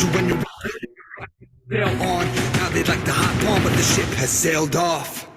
you when you sail on. Now they'd like to hop on, but the ship has sailed off.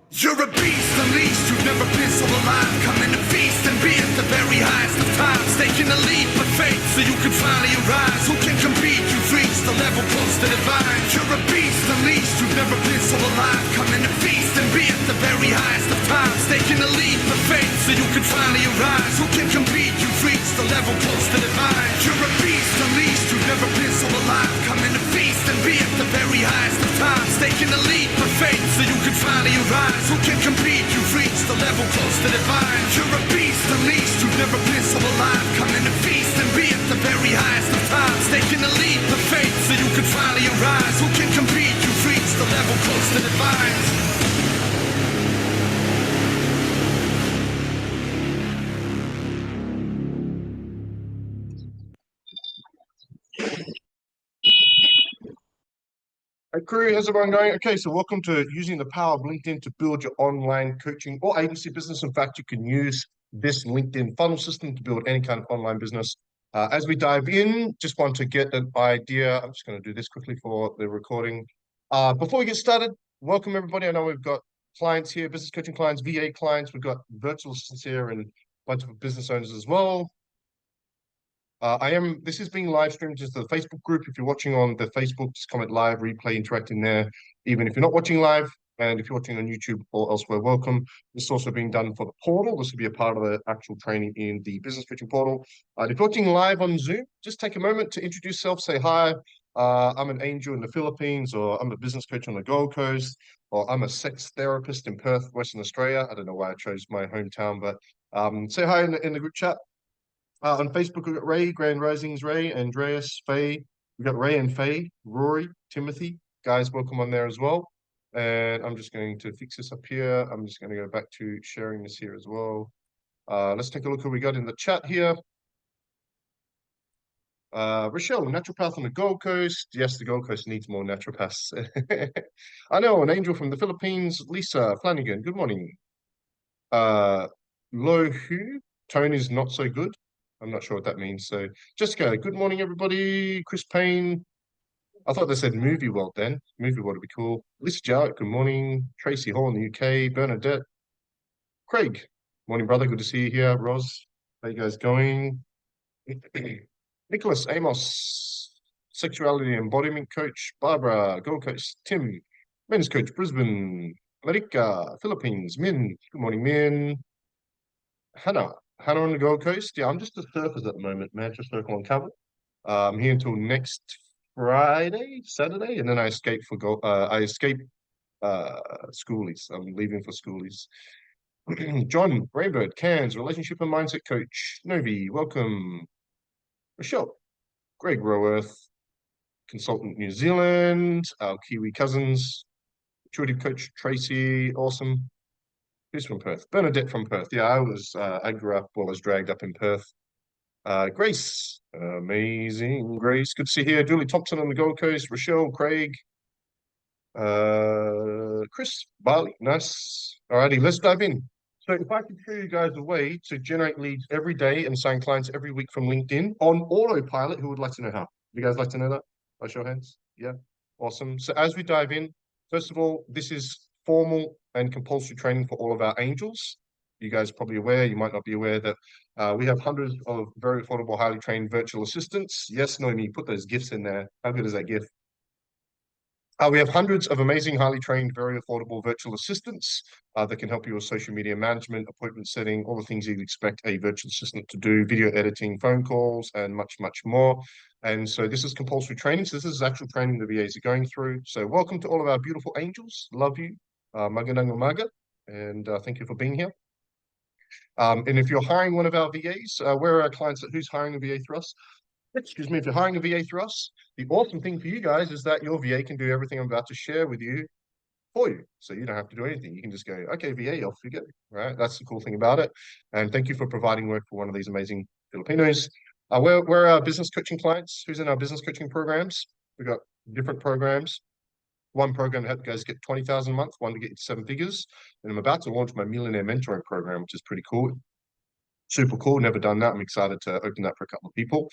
You're a beast unleashed, you've never been so alive. Coming to feast and be at the very highest of times. Taking a leap of faith so you can finally arise. Who can compete? You've reached the level close to divine. You're a beast unleashed, you've never been so alive. Coming to feast and be at the very highest of times. Taking a leap of faith so you can finally arise. Who can compete? You've reached the level close to divine. You're a beast unleashed, you've never been so alive. Coming to feast and be at the very highest of times. Taking a leap of faith so you can finally arise. Who can compete? You've reached the level close to divine. You're a beast unleashed, you've never been so alive. Coming to feast and be at the very highest of times. Taking a leap of faith so you can finally arise. Who can compete? You've reached the level close to divine. Hey crew, how's everyone going? Okay, so welcome to using the power of LinkedIn to build your online coaching or agency business. In fact, you can use this LinkedIn funnel system to build any kind of online business. As we dive in, just want to get an idea. I'm just going to do this quickly for the recording. Before we get started, welcome everybody. I know we've got clients here, business coaching clients, VA clients. We've got virtual assistants here and a bunch of business owners as well. This is being live streamed to the Facebook group. If you're watching on the Facebook, just comment live, replay, interacting there. Even if you're not watching live, and if you're watching on YouTube or elsewhere, welcome. This is also being done for the portal. This will be a part of the actual training in the business coaching portal. If you're watching live on Zoom, just take a moment to introduce yourself, say hi. I'm an angel in the Philippines, or I'm a business coach on the Gold Coast, or I'm a sex therapist in Perth, Western Australia. I don't know why I chose my hometown, but say hi in the group chat. On Facebook, we've got Ray, Grand Risings, Ray, Andreas, Faye. We've got Ray and Faye, Rory, Timothy. Guys, welcome on there as well. And I'm just going to fix this up here. I'm just going to go back to sharing this here as well. Let's take a look who we got in the chat here. Rochelle, naturopath on the Gold Coast. Yes, the Gold Coast needs more naturopaths. I know, an angel from the Philippines. Lisa Flanagan, good morning. Lo Hu, tone is not so good. I'm not sure what that means. So Jessica, good morning, everybody. Chris Payne. I thought they said movie world then. Movie world would be cool. Lisa Jarrett, good morning. Tracy Hall in the UK. Bernadette. Craig, morning, brother. Good to see you here. Roz, how you guys going? Nicholas Amos, sexuality embodiment coach. Barbara, Gold Coast. Tim, men's coach, Brisbane. Marika, Philippines. Min, good morning, Min. Hannah on the Gold Coast. Yeah, I'm just a surfers at the moment, Manchester Circle on cover. I'm here until next Saturday, and then I escape for schoolies. I'm leaving for schoolies. John Raybird, Cairns, relationship and mindset coach. Novi, welcome. Michelle, Greg Roworth, consultant New Zealand. Our Kiwi cousins. Intuitive coach Tracy, awesome. Who's from Perth? Bernadette from Perth. Yeah, I grew up, well, I was dragged up in Perth. Grace, amazing. Grace, good to see you here. Julie Thompson on the Gold Coast. Rochelle, Craig. Chris, Bali, nice. Alrighty, let's dive in. So if I could show you guys a way to generate leads every day and sign clients every week from LinkedIn on autopilot, who would like to know how? You guys like to know that? By show of hands? Yeah, awesome. So as we dive in, first of all, this is formal and compulsory training for all of our angels. You guys are probably aware, you might not be aware that we have hundreds of very affordable, highly trained virtual assistants. Yes, Noemi, put those GIFs in there. How good is that GIF? We have hundreds of amazing, highly trained, very affordable virtual assistants that can help you with social media management, appointment setting, all the things you'd expect a virtual assistant to do, video editing, phone calls, and much, much more. And so this is compulsory training. So this is actual training the VAs are going through. So welcome to all of our beautiful angels. Love you. Magananga Maga. And thank you for being here. And if you're hiring one of our VAs, where are our clients? Who's hiring a VA through us? Excuse me, if you're hiring a VA through us, the awesome thing for you guys is that your VA can do everything I'm about to share with you for you. So you don't have to do anything. You can just go, okay, VA, off you go, right? That's the cool thing about it. And thank you for providing work for one of these amazing Filipinos. Where are our business coaching clients? Who's in our business coaching programs? We've got different programs. One program to help you guys get 20,000 a month, one to get you to 7 figures. And I'm about to launch my millionaire mentoring program, which is pretty cool. Super cool. Never done that. I'm excited to open that for a couple of people.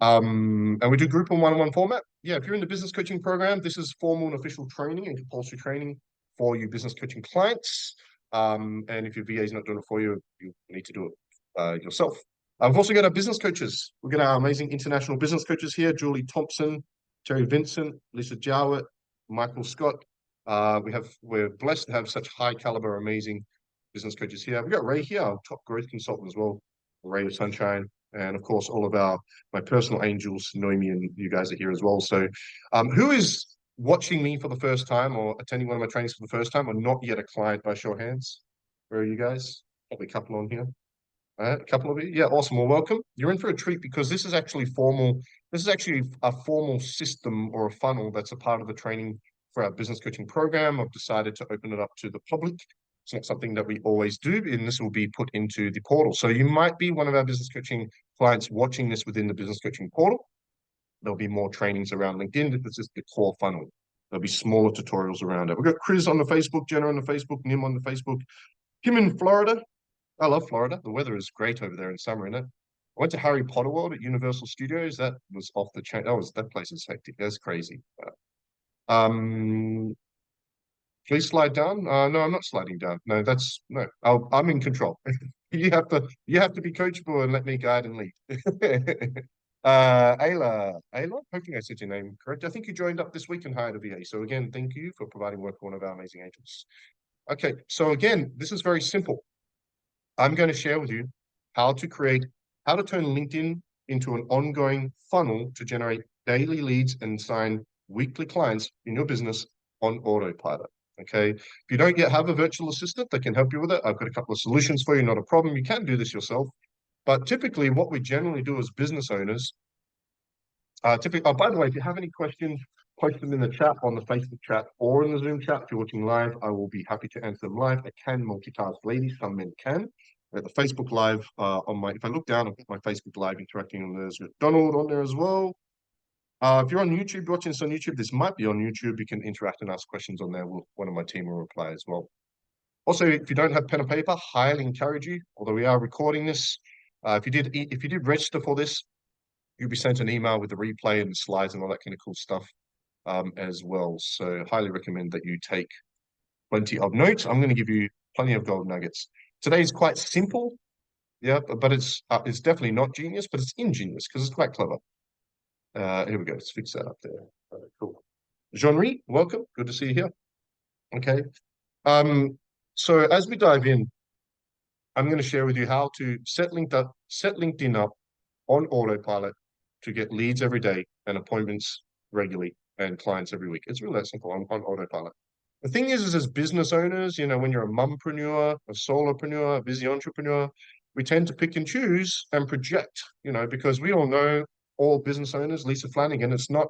And we do group and one-on-one format. Yeah, if you're in the business coaching program, this is formal and official training and compulsory training for you business coaching clients. And if your VA is not doing it for you, you need to do it yourself. We've also got our business coaches. We've got our amazing international business coaches here: Julie Thompson, Terry Vincent, Lisa Jowett, Michael Scott. We're blessed to have such high caliber, amazing business coaches here. We've got Ray here, our top growth consultant as well, Ray of Sunshine, and of course all of my personal angels, Noemi, and you guys are here as well. So, who is watching me for the first time or attending one of my trainings for the first time or not yet a client by show of hands? Where are you guys? Probably a couple on here. All right, a couple of you. Yeah, awesome. Well, welcome. You're in for a treat because this is actually formal. This is actually a formal system or a funnel that's a part of the training for our business coaching program. I've decided to open it up to the public. It's not something that we always do, and this will be put into the portal. So you might be one of our business coaching clients watching this within the business coaching portal. There'll be more trainings around LinkedIn. This is the core funnel. There'll be smaller tutorials around it. We've got Chris on the Facebook, Jenna on the Facebook, Nim on the Facebook, Kim in Florida. I love Florida. The weather is great over there in summer, isn't it? I went to Harry Potter World at Universal Studios. That was off the chain. That place is hectic. That's crazy. Please slide down. No, I'm not sliding down. No, no. I'm in control. You have to be coachable and let me guide and lead. Ayla, hoping I said your name correct. I think you joined up this week and hired a VA. So again, thank you for providing work for one of our amazing agents. Okay, so again, this is very simple. I'm going to share with you how to turn LinkedIn into an ongoing funnel to generate daily leads and sign weekly clients in your business on autopilot. Okay, if you don't yet have a virtual assistant that can help you with it, I've got a couple of solutions for you, not a problem. You can do this yourself. But typically what we generally do as business owners, by the way, if you have any questions, post them in the chat, on the Facebook chat or in the Zoom chat. If you're watching live, I will be happy to answer them live. I can multitask, ladies, some men can. At the Facebook Live if I look down, I've got my Facebook Live interacting on there's with Donald on there as well. If you're on YouTube, watching this on YouTube, this might be on YouTube. You can interact and ask questions on there. One of my team will reply as well. Also, if you don't have pen and paper, highly encourage you, although we are recording this. If you did register for this, you'll be sent an email with the replay and the slides and all that kind of cool stuff as well. So highly recommend that you take plenty of notes. I'm going to give you plenty of gold nuggets. Today is quite simple, yeah, but it's definitely not genius, but it's ingenious because it's quite clever. Here we go. Let's fix that up there. Cool. Jean-Marie, welcome. Good to see you here. Okay. So as we dive in, I'm going to share with you how to set LinkedIn up on autopilot to get leads every day and appointments regularly and clients every week. It's really that simple on autopilot. The thing is as business owners, when you're a mumpreneur, a solopreneur, a busy entrepreneur, we tend to pick and choose and project, because we all know, all business owners, Lisa Flanagan, it's not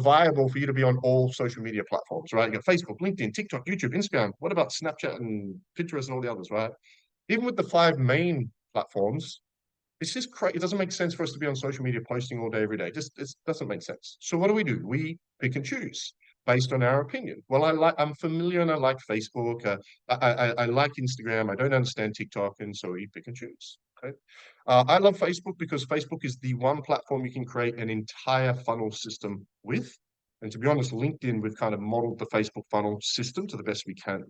viable for you to be on all social media platforms, right? You got Facebook, LinkedIn, TikTok, YouTube, Instagram. What about Snapchat and Pinterest and all the others, right? Even with the 5 main platforms, it's just crazy. It doesn't make sense for us to be on social media posting all day, every day. It doesn't make sense. So what do? We pick and choose based on our opinion. Well, I'm familiar and I like Facebook. I like Instagram. I don't understand TikTok, and so we pick and choose. Okay. I love Facebook because Facebook is the one platform you can create an entire funnel system with. And to be honest, LinkedIn, we've kind of modeled the Facebook funnel system to the best we can.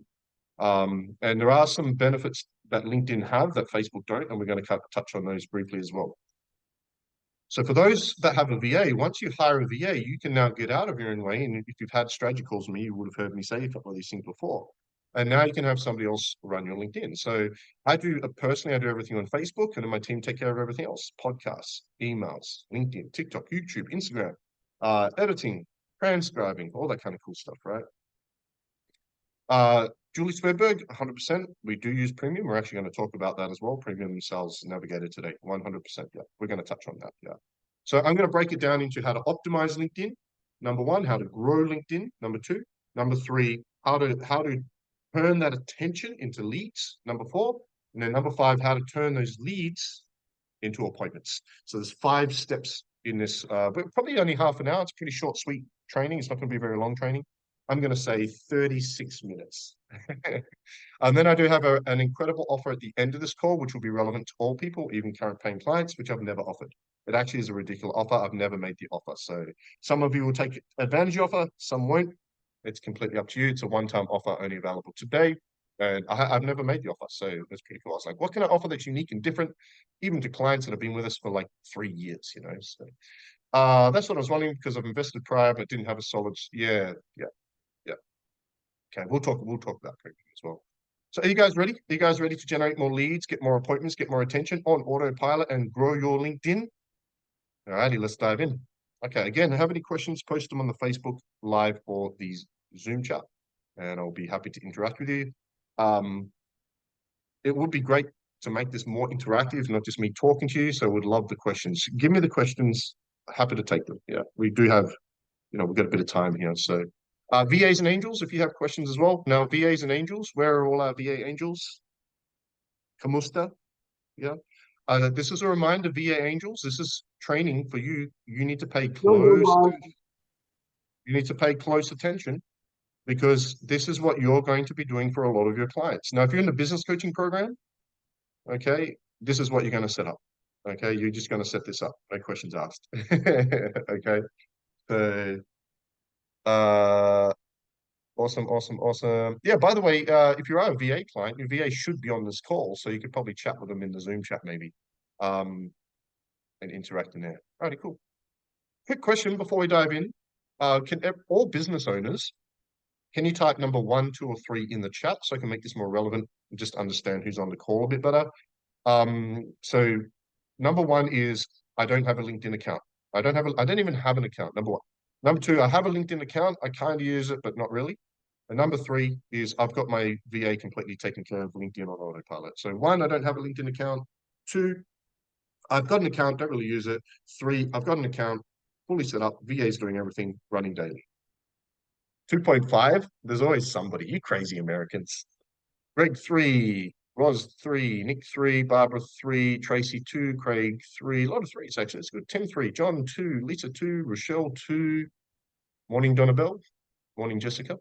And there are some benefits that LinkedIn have that Facebook don't, and we're going to touch on those briefly as well. So for those that have a VA, once you hire a VA, you can now get out of your own way. And if you've had strategy calls with me, you would have heard me say a couple of these things before. And now you can have somebody else run your LinkedIn. So personally, I do everything on Facebook, and then my team take care of everything else: podcasts, emails, LinkedIn, TikTok, YouTube, Instagram, editing, transcribing, all that kind of cool stuff, right? Julie Svedberg, 100%. We do use Premium. We're actually going to talk about that as well. Premium Sales Navigator today, 100%. Yeah, we're going to touch on that. Yeah. So I'm going to break it down into how to optimize LinkedIn. Number 1, how to grow LinkedIn. Number 2, number 3, how to turn that attention into leads. Number 4, and then number 5, how to turn those leads into appointments. So there's 5 steps in this, but probably only half an hour. It's pretty short, sweet training. It's not going to be a very long training. I'm going to say 36 minutes. And then I do have an incredible offer at the end of this call, which will be relevant to all people, even current paying clients, which I've never offered. It actually is a ridiculous offer. I've never made the offer. So some of you will take advantage of the offer, some won't. It's completely up to you. It's a one-time offer only available today. And I've never made the offer. So it's pretty cool. I was like, what can I offer that's unique and different, even to clients that have been with us for like 3 years, you know? So that's what I was wondering because I've invested prior, but didn't have a solid, yeah. Okay, we'll talk about premium as well. So are you guys ready? Are you guys ready to generate more leads, get more appointments, get more attention on autopilot and grow your LinkedIn? Alrighty, let's dive in. Okay, again, have any questions, post them on the Facebook Live or the Zoom chat, and I'll be happy to interact with you. It would be great to make this more interactive, not just me talking to you. So would love the questions. Give me the questions. Happy to take them. Yeah, we do have, we've got a bit of time here. So VAs and angels, if you have questions as well. Now, VAs and angels, where are all our VA angels? Kamusta? Yeah. This is a reminder, VA angels, this is training for you. You need to pay close attention because this is what you're going to be doing for a lot of your clients. Now, if you're in the business coaching program, okay, this is what you're going to set up. Okay, you're just going to set this up. No questions asked. Okay. So awesome. Yeah, by the way, if you are a VA client, your VA should be on this call, so you could probably chat with them in the Zoom chat maybe, and interact in there. Alrighty, cool. Quick question before we dive in. Can all business owners, can you type number 1, 2, or 3 in the chat so I can make this more relevant and just understand who's on the call a bit better? So number 1 is I don't have a LinkedIn account. I don't even have an account, number 1. Number 2, I have a LinkedIn account. I kind of use it, but not really. And number 3 is I've got my VA completely taken care of LinkedIn on autopilot. So 1, I don't have a LinkedIn account. 2, I've got an account, don't really use it. 3, I've got an account fully set up. VA is doing everything, running daily. 2.5, there's always somebody. You crazy Americans. Greg 3, Roz 3, Nick 3, Barbara 3, Tracy 2, Craig 3. A lot of 3s actually. It's good. Tim 3, John 2, Lisa 2, Rochelle 2. Morning, Donabelle. Morning, Jessica.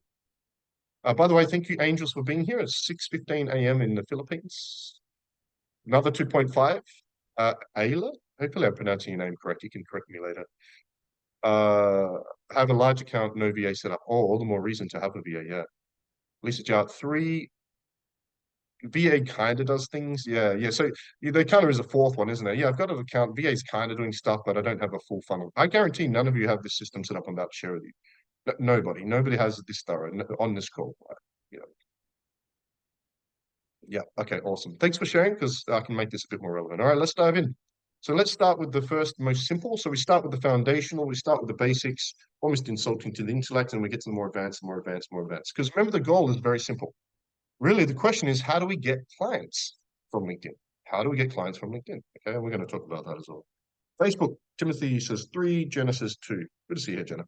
By the way, thank you, Angels, for being here. It's 6:15 a.m. in the Philippines. Another 2.5. Ayla. Hopefully I'm pronouncing your name correct. You can correct me later. Have a large account, no VA set up. Oh, all the more reason to have a VA, yeah. Lisa Jart 3. VA kind of does things. Yeah. So there kind of is a 4th one, isn't there? Yeah, I've got an account. VA's kind of doing stuff, but I don't have a full funnel. I guarantee none of you have this system set up. I'm about to share with you. Nobody has this thorough on this call. Yeah. Okay. Awesome. Thanks for sharing because I can make this a bit more relevant. All right, let's dive in. So let's start with the first, most simple. So we start with the foundational. We start with the basics, almost insulting to the intellect, and we get to the more advanced. Because remember, the goal is very simple. Really, the question is, how do we get clients from LinkedIn? How do we get clients from LinkedIn? Okay, and we're going to talk about that as well. Facebook, Timothy says 3, Jenna says 2. Good to see you, Jenna.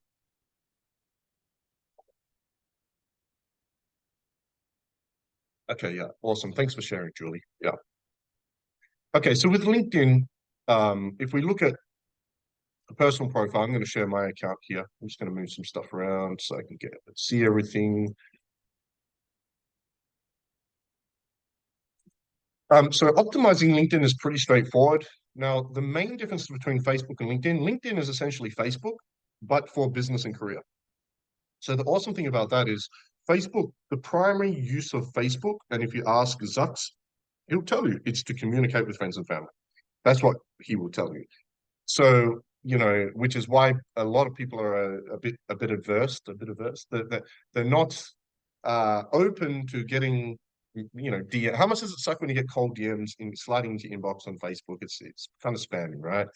Okay, yeah, awesome. Thanks for sharing, Julie. Yeah. Okay, so with LinkedIn, if we look at a personal profile, I'm going to share my account here. I'm just going to move some stuff around so I can see everything. So optimizing LinkedIn is pretty straightforward. Now, the main difference between Facebook and LinkedIn is essentially Facebook, but for business and career. So the awesome thing about that is Facebook, the primary use of Facebook, and if you ask Zucks, he'll tell you it's to communicate with friends and family. That's what he will tell you. So, which is why a lot of people are a bit averse. They're not open to getting, DM. How much does it suck when you get cold DMs sliding into your inbox on Facebook? It's kind of spamming, right?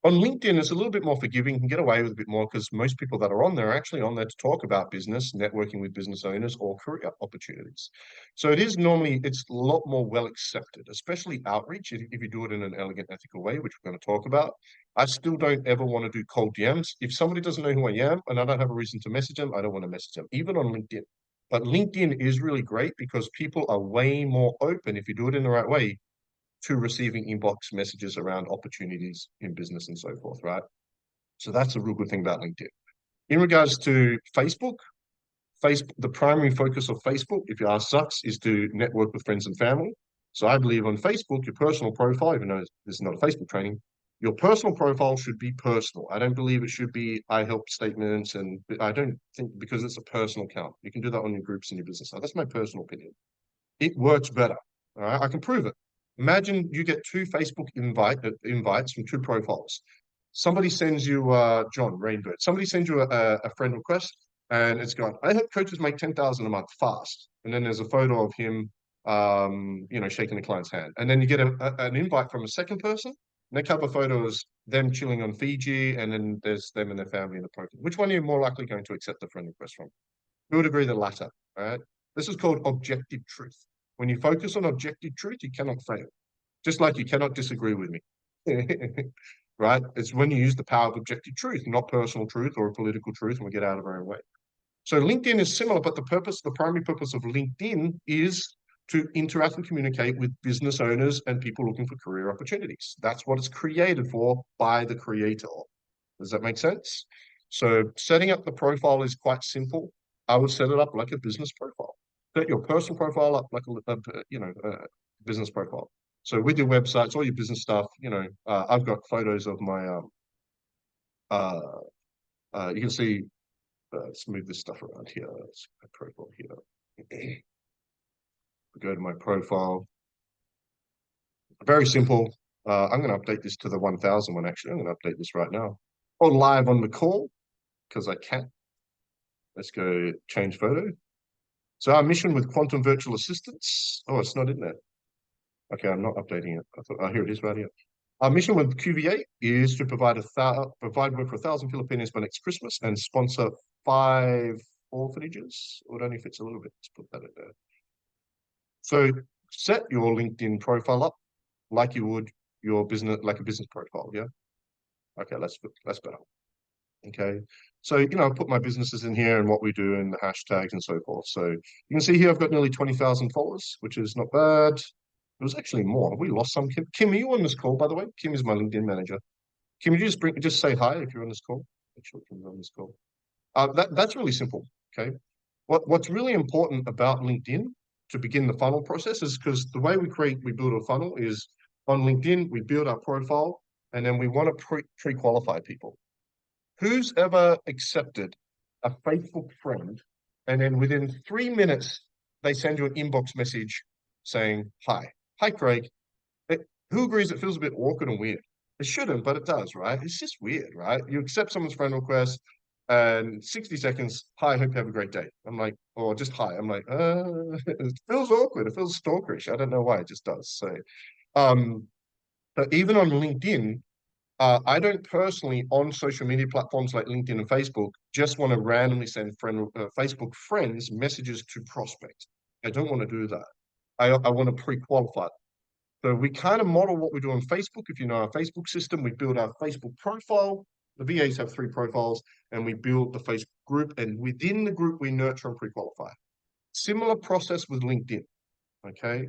On LinkedIn, it's a little bit more forgiving. You can get away with a bit more because most people that are on there are actually on there to talk about business, networking with business owners, or career opportunities. So it's a lot more well accepted, especially outreach, if you do it in an elegant, ethical way, which we're going to talk about. I still don't ever want to do cold DMs. If somebody doesn't know who I am and I don't have a reason to message them, I don't want to message them, even on LinkedIn. But LinkedIn is really great because people are way more open, if you do it in the right way, to receiving inbox messages around opportunities in business and so forth, right? So that's a real good thing about LinkedIn. In regards to Facebook, the primary focus of Facebook, if you ask Zucks, is to network with friends and family. So I believe on Facebook, your personal profile, even though this is not a Facebook training, Your personal profile should be personal. I don't believe it should be I help statements, and I don't think because it's a personal account. You can do that on your groups and your business. That's my personal opinion. It works better. All right, I can prove it. Imagine you get two Facebook invites from two profiles. Somebody sends you John Rainbird. Somebody sends you a friend request, and it's got I help coaches make 10,000 a month fast. And then there's a photo of him, shaking the client's hand. And then you get an invite from a second person. And their cover photo is them chilling on Fiji, and then there's them and their family in the profile. Which one are you more likely going to accept the friend request from? Who would agree the latter? All right. This is called objective truth. When you focus on objective truth, you cannot fail. Just like you cannot disagree with me. Right? It's when you use the power of objective truth, not personal truth or a political truth, and we get out of our own way. So LinkedIn is similar, but the primary purpose of LinkedIn is to interact and communicate with business owners and people looking for career opportunities. That's what it's created for by the creator. Does that make sense? So setting up the profile is quite simple. I would set it up like a business profile. Set your personal profile up like a business profile. So with your websites, all your business stuff, I've got photos of my you can see. Let's move this stuff around here. Let's my profile here. Go to my profile. Very simple. I'm going to update this to the 1000 one. Actually, I'm going to update this right now. Or live on the call because I can. Let's go change photo. So our mission with quantum virtual assistants. Oh, it's not in there. Okay, I'm not updating it. I thought, here it is right here. Our mission with QVA is to provide work for 1,000 Filipinos by next Christmas and sponsor 5 orphanages. Or it only fits a little bit. Let's put that in there. So set your LinkedIn profile up like you would your business, like a business profile. Yeah. Okay, that's better. Okay, so I put my businesses in here and what we do and the hashtags and so forth. So you can see here I've got nearly 20,000 followers, which is not bad. It was actually more. Have we lost some? Kim, are you on this call, by the way? Kim is my LinkedIn manager. Kim, you just say hi if you're on this call? Make sure Kim's on this call. That's really simple. Okay. What's really important about LinkedIn to begin the funnel process is because the way we build a funnel is on LinkedIn, we build our profile, and then we want to pre-qualify people. Who's ever accepted a Facebook friend and then within 3 minutes they send you an inbox message saying, hi, Craig. Who agrees it feels a bit awkward and weird? It shouldn't, but it does, right? It's just weird, right? You accept someone's friend request and 60 seconds, hi, hope you have a great day. I'm like, or just hi. I'm like, it feels awkward. It feels stalkerish. I don't know why, it just does. So, but even on LinkedIn, I don't personally, on social media platforms like LinkedIn and Facebook, just want to randomly send Facebook friends messages to prospects. I don't want to do that. I want to pre-qualify. So we kind of model what we do on Facebook. If you know our Facebook system, we build our Facebook profile. The VAs have 3 profiles, and we build the Facebook group. And within the group, we nurture and pre-qualify. Similar process with LinkedIn. Okay.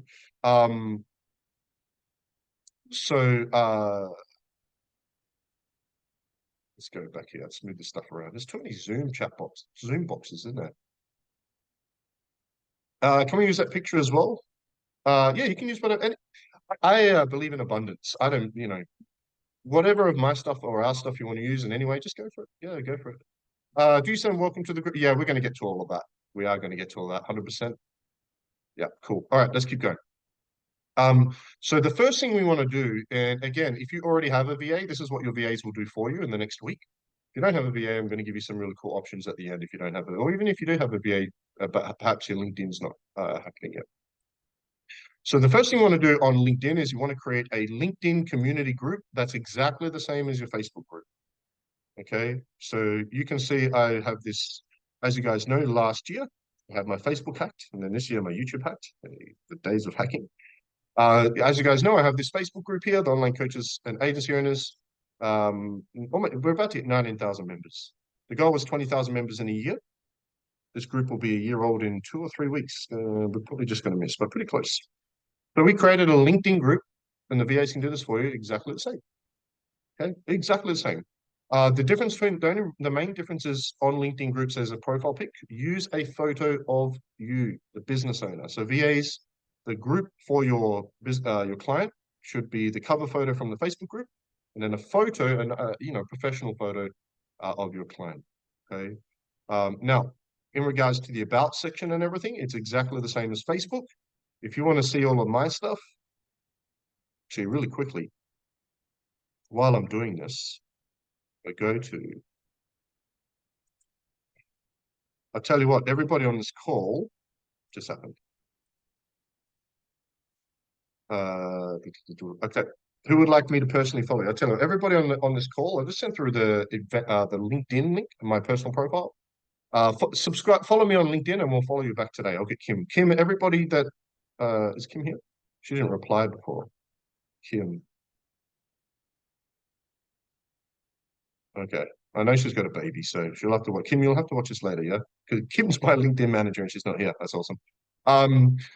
Let's go back here. Let's move this stuff around. There's too many Zoom boxes, isn't there? Can we use that picture as well? Yeah, you can use whatever. And I believe in abundance. I don't, whatever of my stuff or our stuff you want to use in any way, just go for it. Yeah, go for it. Do you send welcome to the group? Yeah, we're going to get to all of that. We are going to get to all that, 100%. Yeah, cool. All right, let's keep going. So the first thing we want to do, and again, if you already have a VA, this is what your VAs will do for you in the next week. If you don't have a VA, I'm going to give you some really cool options at the end if you don't have it, or even if you do have a VA, but perhaps your LinkedIn's not happening yet. So the first thing you want to do on LinkedIn is you want to create a LinkedIn community group that's exactly the same as your Facebook group. Okay, so you can see I have this, as you guys know, last year I had my Facebook hacked, and then this year my YouTube hacked, the days of hacking. As you guys know, I have this Facebook group here, the online coaches and agency owners. We're about to hit 19,000 members. The goal was 20,000 members in a year. This group will be a year old in 2 or 3 weeks. We're probably just going to miss, but pretty close. So we created a LinkedIn group, and the VAs can do this for you exactly the same. Okay, exactly the same. The difference between the main difference is on LinkedIn groups as a profile pic, use a photo of you, the business owner. So VAs, the group for your client should be the cover photo from the Facebook group, and then a photo, and professional photo of your client. Okay. Now, in regards to the about section and everything, it's exactly the same as Facebook. If you want to see all of my stuff, actually, really quickly, while I'm doing this, I go to. I'll tell you what, everybody on this call just happened. Okay. Who would like me to personally follow you? I tell you, everybody on this call, I just sent through the LinkedIn link, my personal profile. Subscribe, follow me on LinkedIn, and we'll follow you back today. I'll get Kim. Kim, everybody that is Kim here? She didn't reply before. Kim. Okay. I know she's got a baby, so she'll have to watch. Kim, you'll have to watch this later, yeah? Because Kim's my LinkedIn manager and she's not here. That's awesome.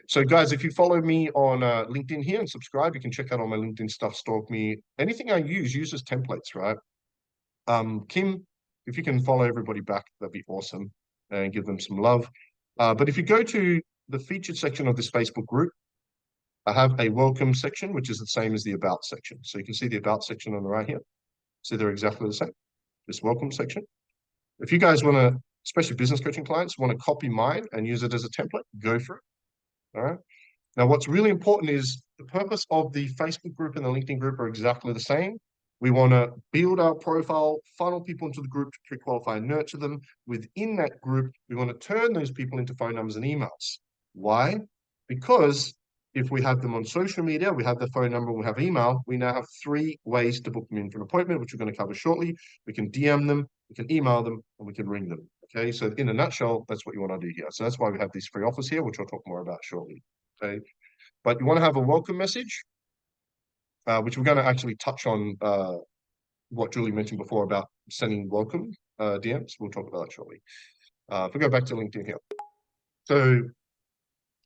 So guys, if you follow me on LinkedIn here and subscribe, you can check out all my LinkedIn stuff, stalk me. Anything I use as templates, right? Kim, if you can follow everybody back, that'd be awesome and give them some love. But if you go to the featured section of this Facebook group, I have a welcome section, which is the same as the about section. So you can see the about section on the right here. So they're exactly the same. This welcome section. If you guys want to, especially business coaching clients, want to copy mine and use it as a template, go for it. All right. Now, what's really important is the purpose of the Facebook group and the LinkedIn group are exactly the same. We want to build our profile, funnel people into the group to pre-qualify and nurture them. Within that group, we want to turn those people into phone numbers and emails. Why? Because if we have them on social media, we have their phone number, we have email, we now have 3 ways to book them in for an appointment, which we're going to cover shortly. We can DM them, we can email them, and we can ring them. Okay, so in a nutshell, that's what you want to do here. So that's why we have these free offers here, which I'll talk more about shortly. Okay, but you want to have a welcome message, which we're going to actually touch on what Julie mentioned before about sending welcome DMs. We'll talk about that shortly. If we go back to LinkedIn here, so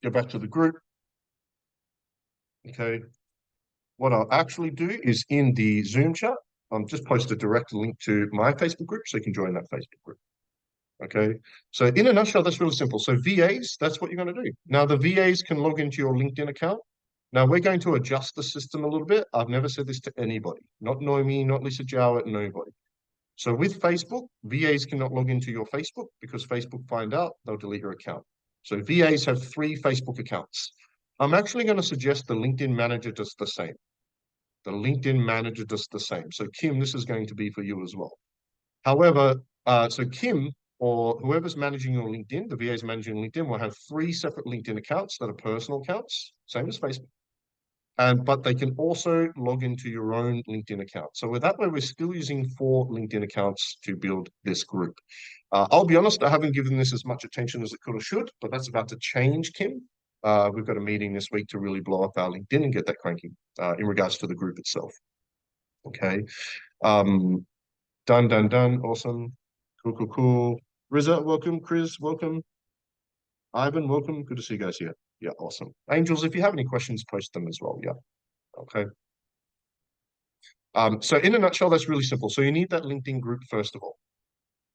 go back to the group. Okay, what I'll actually do is in the Zoom chat, just post a direct link to my Facebook group so you can join that Facebook group. Okay, so in a nutshell, that's really simple. So VAs, that's what you're going to do. Now, the VAs can log into your LinkedIn account. Now, we're going to adjust the system a little bit. I've never said this to anybody, not Noemi, not Lisa Jowett, nobody. So with Facebook, VAs cannot log into your Facebook because Facebook find out, they'll delete your account. So VAs have 3 Facebook accounts. I'm actually going to suggest the LinkedIn Manager does the same. The LinkedIn Manager does the same. So Kim, this is going to be for you as well. However, so Kim or whoever's managing your LinkedIn, the VAs managing LinkedIn will have 3 separate LinkedIn accounts that are personal accounts, same as Facebook. But they can also log into your own LinkedIn account. So with that way, we're still using 4 LinkedIn accounts to build this group. I'll be honest, I haven't given this as much attention as it could or should, but that's about to change, Kim. We've got a meeting this week to really blow up our LinkedIn and get that cranking in regards to the group itself. Okay. Done. Awesome. Cool. Riza, welcome. Chris, welcome. Ivan, welcome. Good to see you guys here. Yeah, awesome. Angels, if you have any questions, post them as well. Yeah. Okay. So in a nutshell, that's really simple. So you need that LinkedIn group first of all.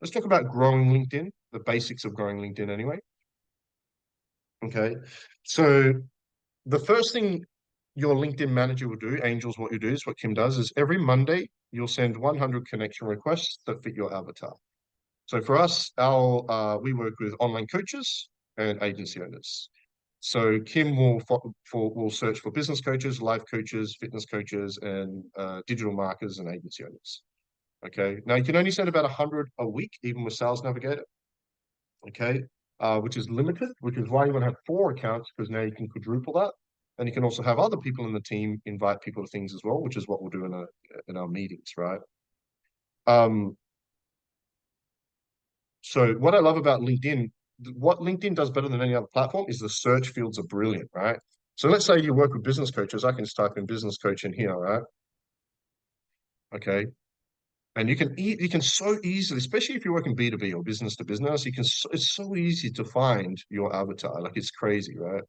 Let's talk about growing LinkedIn, the basics of growing LinkedIn anyway. Okay. So the first thing your LinkedIn manager will do, Angels, what you do is what Kim does is every Monday, you'll send 100 connection requests that fit your avatar. So for us, we work with online coaches and agency owners. So Kim will search for business coaches, life coaches, fitness coaches, and digital marketers and agency owners. Okay. Now you can only send about 100 a week, even with Sales Navigator. Okay. Which is limited, which is why you want to have 4 accounts, because now you can quadruple that. And you can also have other people in the team invite people to things as well, which is what we'll do in our meetings, right? So what I love about LinkedIn, what LinkedIn does better than any other platform is the search fields are brilliant, right? So let's say you work with business coaches. I can just type in business coach in here, right? Okay. And you can so easily, especially if you're working B2B or business to business, it's so easy to find your avatar. Like it's crazy, right?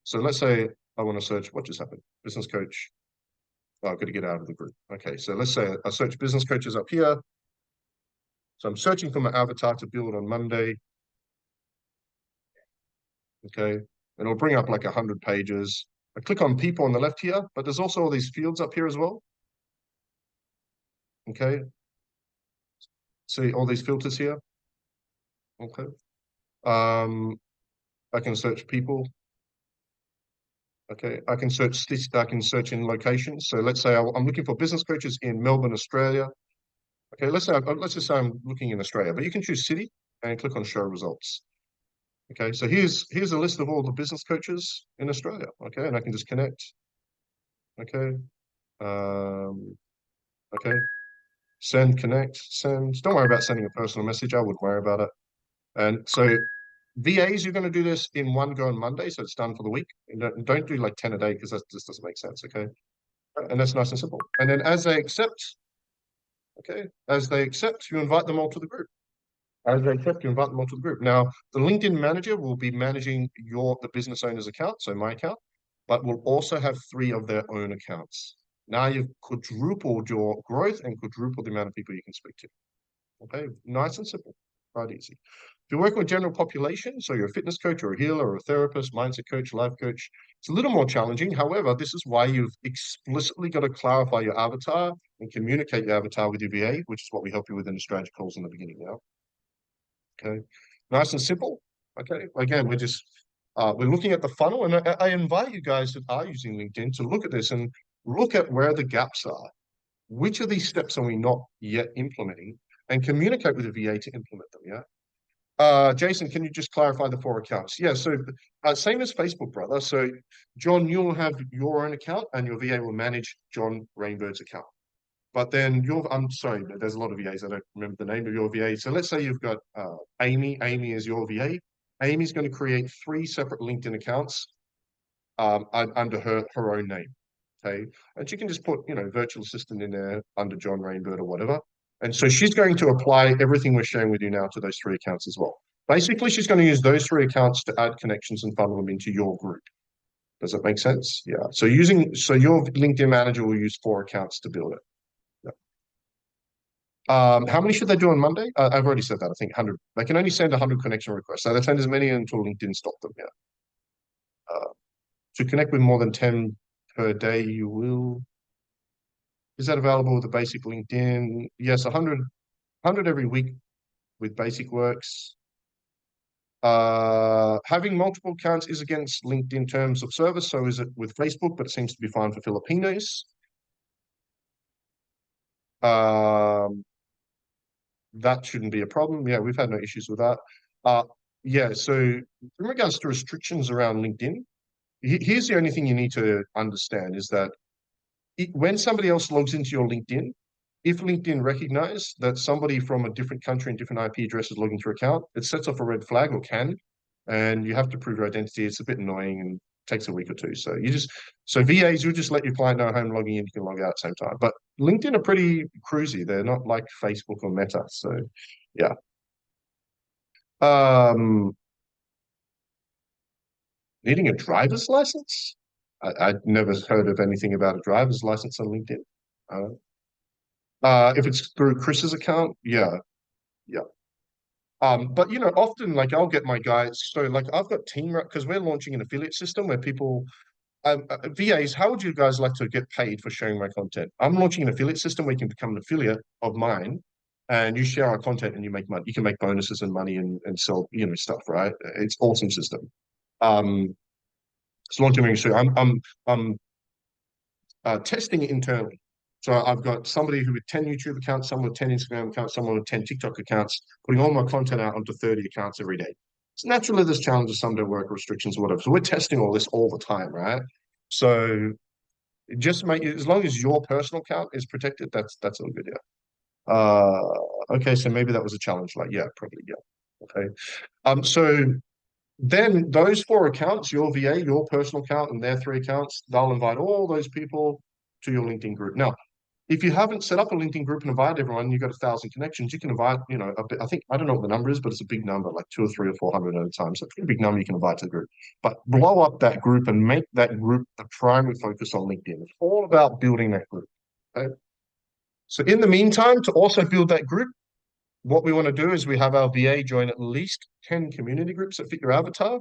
So let's say I want to search what just happened. Business coach. Oh, I've got to get out of the group. Okay, so let's say I search business coaches up here. So I'm searching for my avatar to build on Monday. Okay, and it'll bring up like 100 pages. I click on people on the left here, but there's also all these fields up here as well. Okay. See all these filters here. Okay. I can search people. Okay. I can search this. I can search in locations. So let's say I'm looking for business coaches in Melbourne, Australia. Okay. Let's just say I'm looking in Australia, but you can choose city and click on show results. Okay. So here's a list of all the business coaches in Australia. Okay. And I can just connect. Okay. Um, okay. Send, connect, send. Don't worry about sending a personal message. I wouldn't worry about it. And so VAs, you're going to do this in one go on Monday, so it's done for the week. And don't do like 10 a day because that just doesn't make sense. Okay. And that's nice and simple. And then as they accept, okay, as they accept, you invite them all to the group. As they accept, you invite them all to the group. Now, the LinkedIn manager will be managing the business owner's account, so my account, but will also have 3 of their own accounts. Now you've quadrupled your growth and quadrupled the amount of people you can speak to. Okay, nice and simple, quite easy. If you're working with general population, so you're a fitness coach or a healer or a therapist, mindset coach, life coach, it's a little more challenging. However, this is why you've explicitly got to clarify your avatar and communicate your avatar with your VA, which is what we help you with in the strategy calls in the beginning now. Okay, nice and simple. Okay, again, we're looking at the funnel, and I invite you guys that are using LinkedIn to look at this and look at where the gaps are. Which of these steps are we not yet implementing? And communicate with the VA to implement them. Yeah. Jason, can you just clarify the 4 accounts? Yeah. So same as Facebook, brother. So John, you'll have your own account, and your VA will manage John Rainbird's account. But then I'm sorry, there's a lot of VAs. I don't remember the name of your VA. So let's say you've got Amy. Amy is your VA. Amy's going to create 3 separate LinkedIn accounts under her own name. Okay. And she can just put, virtual assistant in there under John Rainbird or whatever. And so she's going to apply everything we're sharing with you now to those 3 accounts as well. Basically, she's going to use those 3 accounts to add connections and funnel them into your group. Does that make sense? Yeah. So your LinkedIn manager will use 4 accounts to build it. How many should they do on Monday? I've already said that. I think 100. They can only send 100 connection requests. So they send as many until LinkedIn stop them. Yeah. To connect with more than 10 per day, you will. Is that available with the basic LinkedIn? Yes, 100 every week with basic works. Having multiple accounts is against LinkedIn terms of service. So is it with Facebook, but it seems to be fine for Filipinos. That shouldn't be a problem. Yeah, we've had no issues with that. Yeah, so in regards to restrictions around LinkedIn, here's the only thing you need to understand is that when somebody else logs into your LinkedIn, if LinkedIn recognize that somebody from a different country and different IP address is logging to your account, it sets off a red flag or can, and you have to prove your identity. It's a bit annoying and takes a week or 2. So VAs, you just let your client know I'm logging in, you can log out at the same time. But LinkedIn are pretty cruisy. They're not like Facebook or Meta. So yeah. Needing a driver's license? I'd never heard of anything about a driver's license on LinkedIn. If it's through Chris's account, yeah. But often like I'll get my guys. So like I've got team because we're launching an affiliate system where people, VAs, how would you guys like to get paid for sharing my content? I'm launching an affiliate system where you can become an affiliate of mine, and you share our content and you make money. You can make bonuses and money and sell stuff, right? It's awesome system. It's launching very soon. I'm testing it internally. So I've got somebody who with 10 YouTube accounts, someone with 10 Instagram accounts, someone with 10 TikTok accounts, putting all my content out onto 30 accounts every day. So naturally, there's challenges, some don't work, restrictions, or whatever. So we're testing all this all the time, right? So just make as long as your personal account is protected, that's all good, yeah. Okay, so maybe that was a challenge. Like, yeah, probably, yeah. Okay. So then those 4 accounts, your VA, your personal account, and their 3 accounts, they'll invite all those people to your LinkedIn group. Now, if you haven't set up a LinkedIn group and invited everyone, you've got 1,000 connections, you can invite, a bit, I don't know what the number is, but it's a big number, like 2 or 3 or 400 at a time. So it's a pretty big number you can invite to the group. But blow up that group and make that group the primary focus on LinkedIn. It's all about building that group. Okay? So in the meantime, to also build that group, what we want to do is we have our VA join at least 10 community groups that fit your avatar.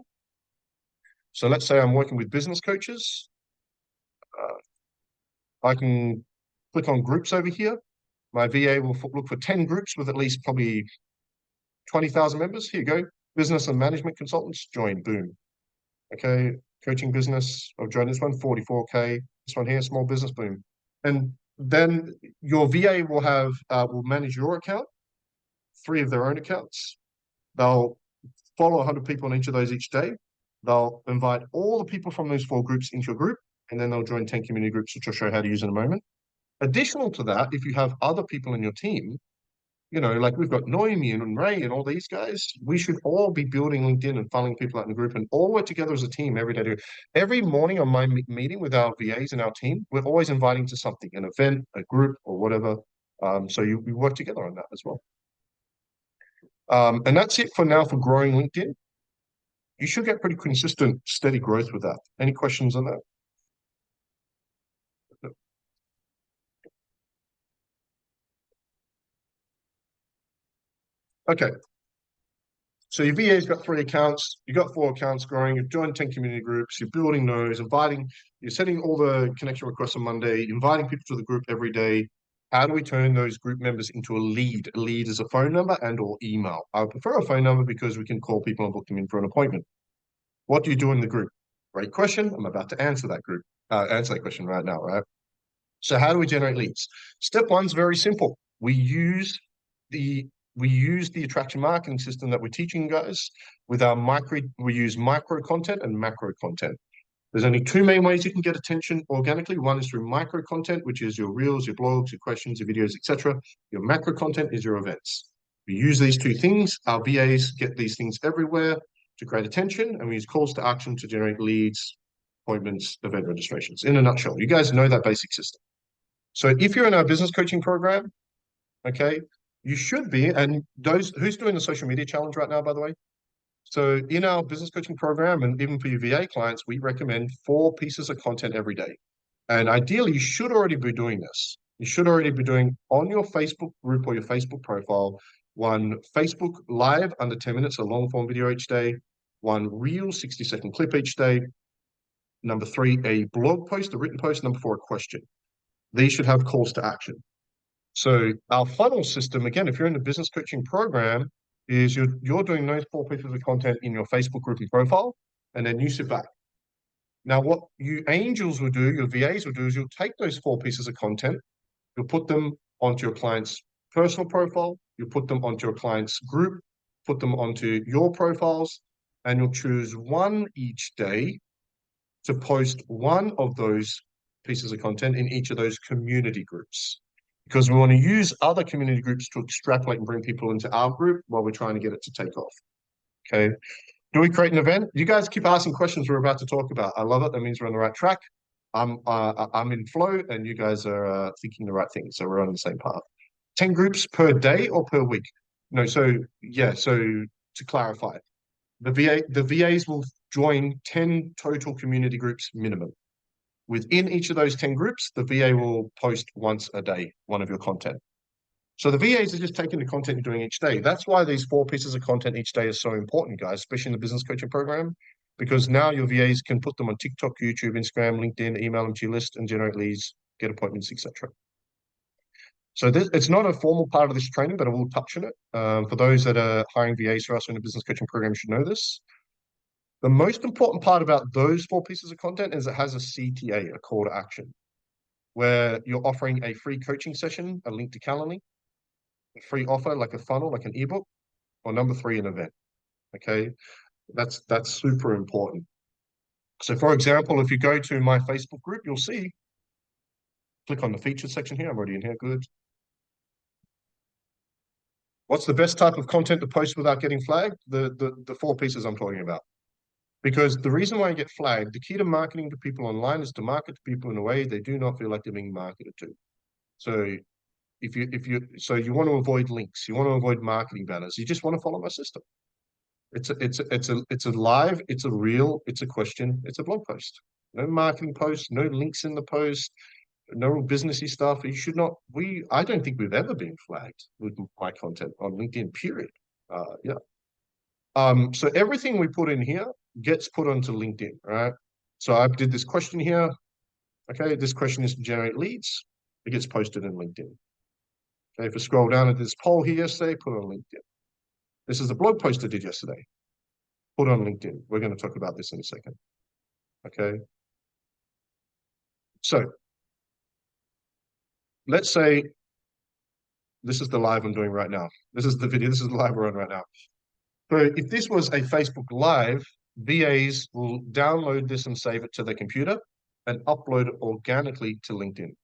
So let's say I'm working with business coaches. I can click on groups over here. My VA will look for 10 groups with at least probably 20,000 members. Here you go. Business and management consultants, join, boom. Okay, coaching business, I've joined this one, 44K. This one here, small business, boom. And then your VA will manage your account, 3 of their own accounts. They'll follow 100 people on each of those each day. They'll invite all the people from those 4 groups into your group, and then they'll join 10 community groups, which I'll show you how to use in a moment. Additional to that, if you have other people in your team, you know, like we've got Noemi and Ray and all these guys, we should all be building LinkedIn and funneling people out in the group and all work together as a team every day. Every morning on my meeting with our VAs and our team, we're always inviting to something, an event, a group, or whatever. So we work together on that as well. And that's it for now for growing LinkedIn. You should get pretty consistent, steady growth with that. Any questions on that? Okay. So your VA's got 3 accounts, you've got 4 accounts growing, you've joined 10 community groups, you're building those, you're sending all the connection requests on Monday, inviting people to the group every day. How do we turn those group members into a lead? A lead is a phone number and or email. I would prefer a phone number because we can call people and book them in for an appointment. What do you do in the group? Great question. I'm about to answer that question right now, right? So how do we generate leads? Step 1 is very simple. We use the attraction marketing system that we're teaching you guys with we use micro content and macro content. There's only 2 main ways you can get attention organically. One is through micro content, which is your reels, your blogs, your questions, your videos, etc. Your macro content is your events. We use these 2 things. Our VAs get these things everywhere to create attention, and we use calls to action to generate leads, appointments, event registrations. In a nutshell, you guys know that basic system. So if you're in our business coaching program, okay, you should be, and who's doing the social media challenge right now, by the way? So in our business coaching program, and even for your VA clients, we recommend 4 pieces of content every day. And ideally, you should already be doing this. You should already be doing on your Facebook group or your Facebook profile, 1 Facebook Live under 10 minutes, a long form video each day, 1 reel 60-second clip each day. Number 3, a blog post, a written post. Number 4, a question. These should have calls to action. So our funnel system, again, if you're in the business coaching program, is you're doing those 4 pieces of content in your Facebook group and profile, and then you sit back. Now, what you angels will do, your VAs will do, is you'll take those 4 pieces of content, you'll put them onto your client's personal profile, you'll put them onto your client's group, put them onto your profiles, and you'll choose 1 each day to post 1 of those pieces of content in each of those community groups. Because we want to use other community groups to extrapolate and bring people into our group while we're trying to get it to take off. Okay. Do we create an event? You guys keep asking questions we're about to talk about. I love it. That means we're on the right track. I'm in flow, and you guys are thinking the right thing. So we're on the same path. 10 groups per day or per week? No. So yeah. So to clarify, the VAs will join 10 total community groups minimum. Within each of those 10 groups, the VA will post once a day, 1 of your content. So the VAs are just taking the content you're doing each day. That's why these 4 pieces of content each day is so important, guys, especially in the business coaching program, because now your VAs can put them on TikTok, YouTube, Instagram, LinkedIn, email them to your list and generate leads, get appointments, etc. So it's not a formal part of this training, but I will touch on it. For those that are hiring VAs for us in a business coaching program, you should know this. The most important part about those 4 pieces of content is it has a CTA, a call to action, where you're offering a free coaching session, a link to Calendly, a free offer like a funnel, like an ebook, or number 3, an event. Okay, that's super important. So for example, if you go to my Facebook group, you'll see, click on the featured section here. I'm already in here. Good. What's the best type of content to post without getting flagged? The 4 pieces I'm talking about. Because the reason why you get flagged, the key to marketing to people online is to market to people in a way they do not feel like they're being marketed to. So you want to avoid links, you want to avoid marketing banners, you just want to follow my system. It's a live, it's a reel, it's a question, it's a blog post. No marketing posts, no links in the post, no businessy stuff. You should not. I don't think we've ever been flagged with my content on LinkedIn. Period. Yeah. So everything we put in here gets put onto LinkedIn, right? So I did this question here. Okay, this question is to generate leads. It gets posted in LinkedIn. Okay, if we scroll down at this poll here yesterday, put it on LinkedIn. This is the blog post I did yesterday. Put it on LinkedIn. We're going to talk about this in a second. Okay. So let's say this is the live I'm doing right now. This is the video. This is the live we're on right now. So if this was a Facebook Live, VAs will download this and save it to their computer and upload it organically to LinkedIn.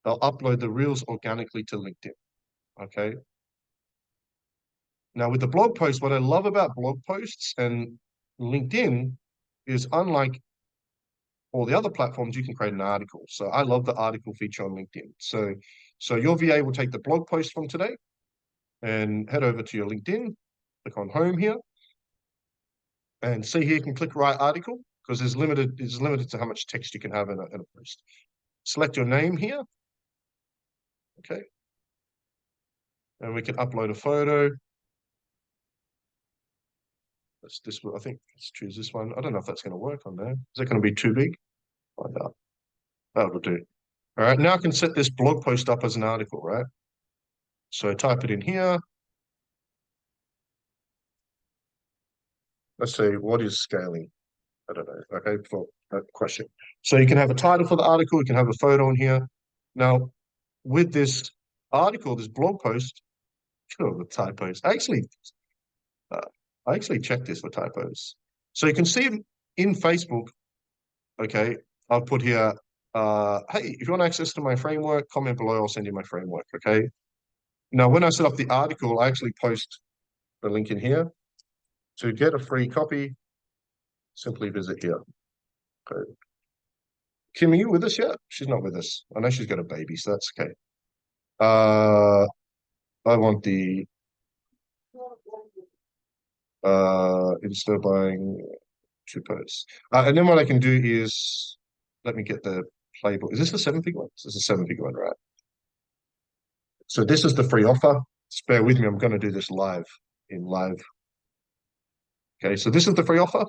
They'll upload the reels organically to LinkedIn. Okay. Now with the blog post, what I love about blog posts and LinkedIn is unlike all the other platforms, you can create an article. So I love the article feature on LinkedIn. So your VA will take the blog post from today and head over to your LinkedIn, click on home here, and see here you can click write article because it's limited to how much text you can have in a post. Select your name here. Okay. And we can upload a photo. That's this one. I think let's choose this one. I don't know if that's going to work on there. Is it going to be too big? Find out. That'll do. All right. Now I can set this blog post up as an article, right? So type it in here. Let's say, what is scaling? I don't know. Okay, for that question. So you can have a title for the article. You can have a photo in here. Now, with this article, this blog post, the typos. I actually checked this for typos. So you can see in Facebook, okay, I'll put here, hey, if you want access to my framework, comment below, I'll send you my framework, okay? Now, when I set up the article, I actually post the link in here. To get a free copy, simply visit here. Okay. Kim, are you with us yet? She's not with us. I know she's got a baby, so that's okay. I want the instead of buying 2 posts. And then what I can do is let me get the playbook. Is this the 7-figure one? This is a 7-figure one, right? So this is the free offer. Just bear with me. I'm going to do this live in live. Okay, so this is the free offer.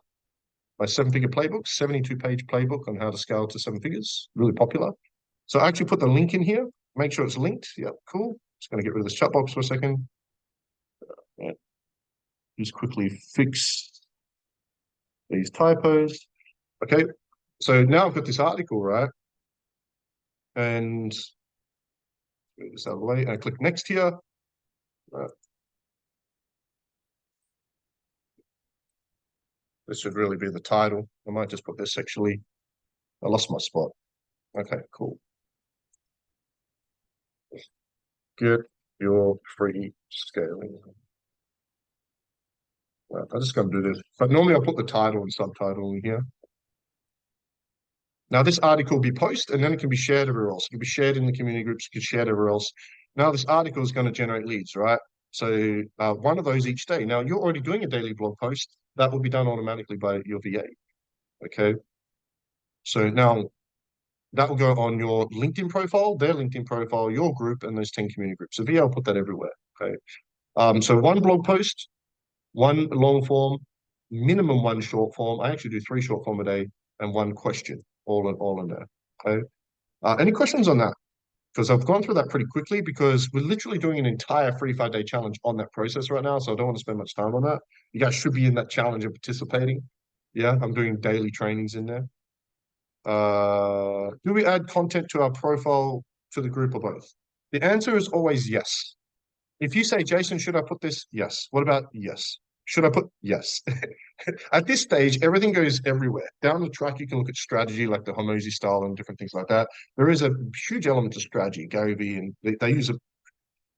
My 7-figure playbook, 72-page playbook on how to scale to 7 figures. Really popular. So I actually put the link in here. Make sure it's linked. Yep, cool. Just going to get rid of this chat box for a second. Yeah. Just quickly fix these typos. Okay, so now I've got this article, right? And move this out of the way. I click next here. Right. This should really be the title. I might just put this actually. I lost my spot. Okay, cool. Get your free scaling. Right, I'm just going to do this. But normally I'll put the title and subtitle in here. Now this article will be posted and then it can be shared everywhere else. It can be shared in the community groups, it can be shared everywhere else. Now this article is going to generate leads, right? So one of those each day. Now you're already doing a daily blog post. That will be done automatically by your VA. Okay. So now that will go on your LinkedIn profile, their LinkedIn profile, your group, and those 10 community groups. So VA will put that everywhere. Okay. So 1 blog post, 1 long form, minimum 1 short form. I actually do 3 short form a day and 1 question, all in there. Okay. Any questions on that? Because I've gone through that pretty quickly because we're literally doing an entire 3-5-day challenge on that process right now. So I don't want to spend much time on that. You guys should be in that challenge and participating. Yeah, I'm doing daily trainings in there. Do we add content to our profile to the group or both? The answer is always yes. If you say, Jason, should I put this? Yes. What about yes? Should I put yes? At this stage, everything goes everywhere. Down the track, you can look at strategy like the Hormozi style and different things like that. There is a huge element to strategy, Gary Vee, and they use it.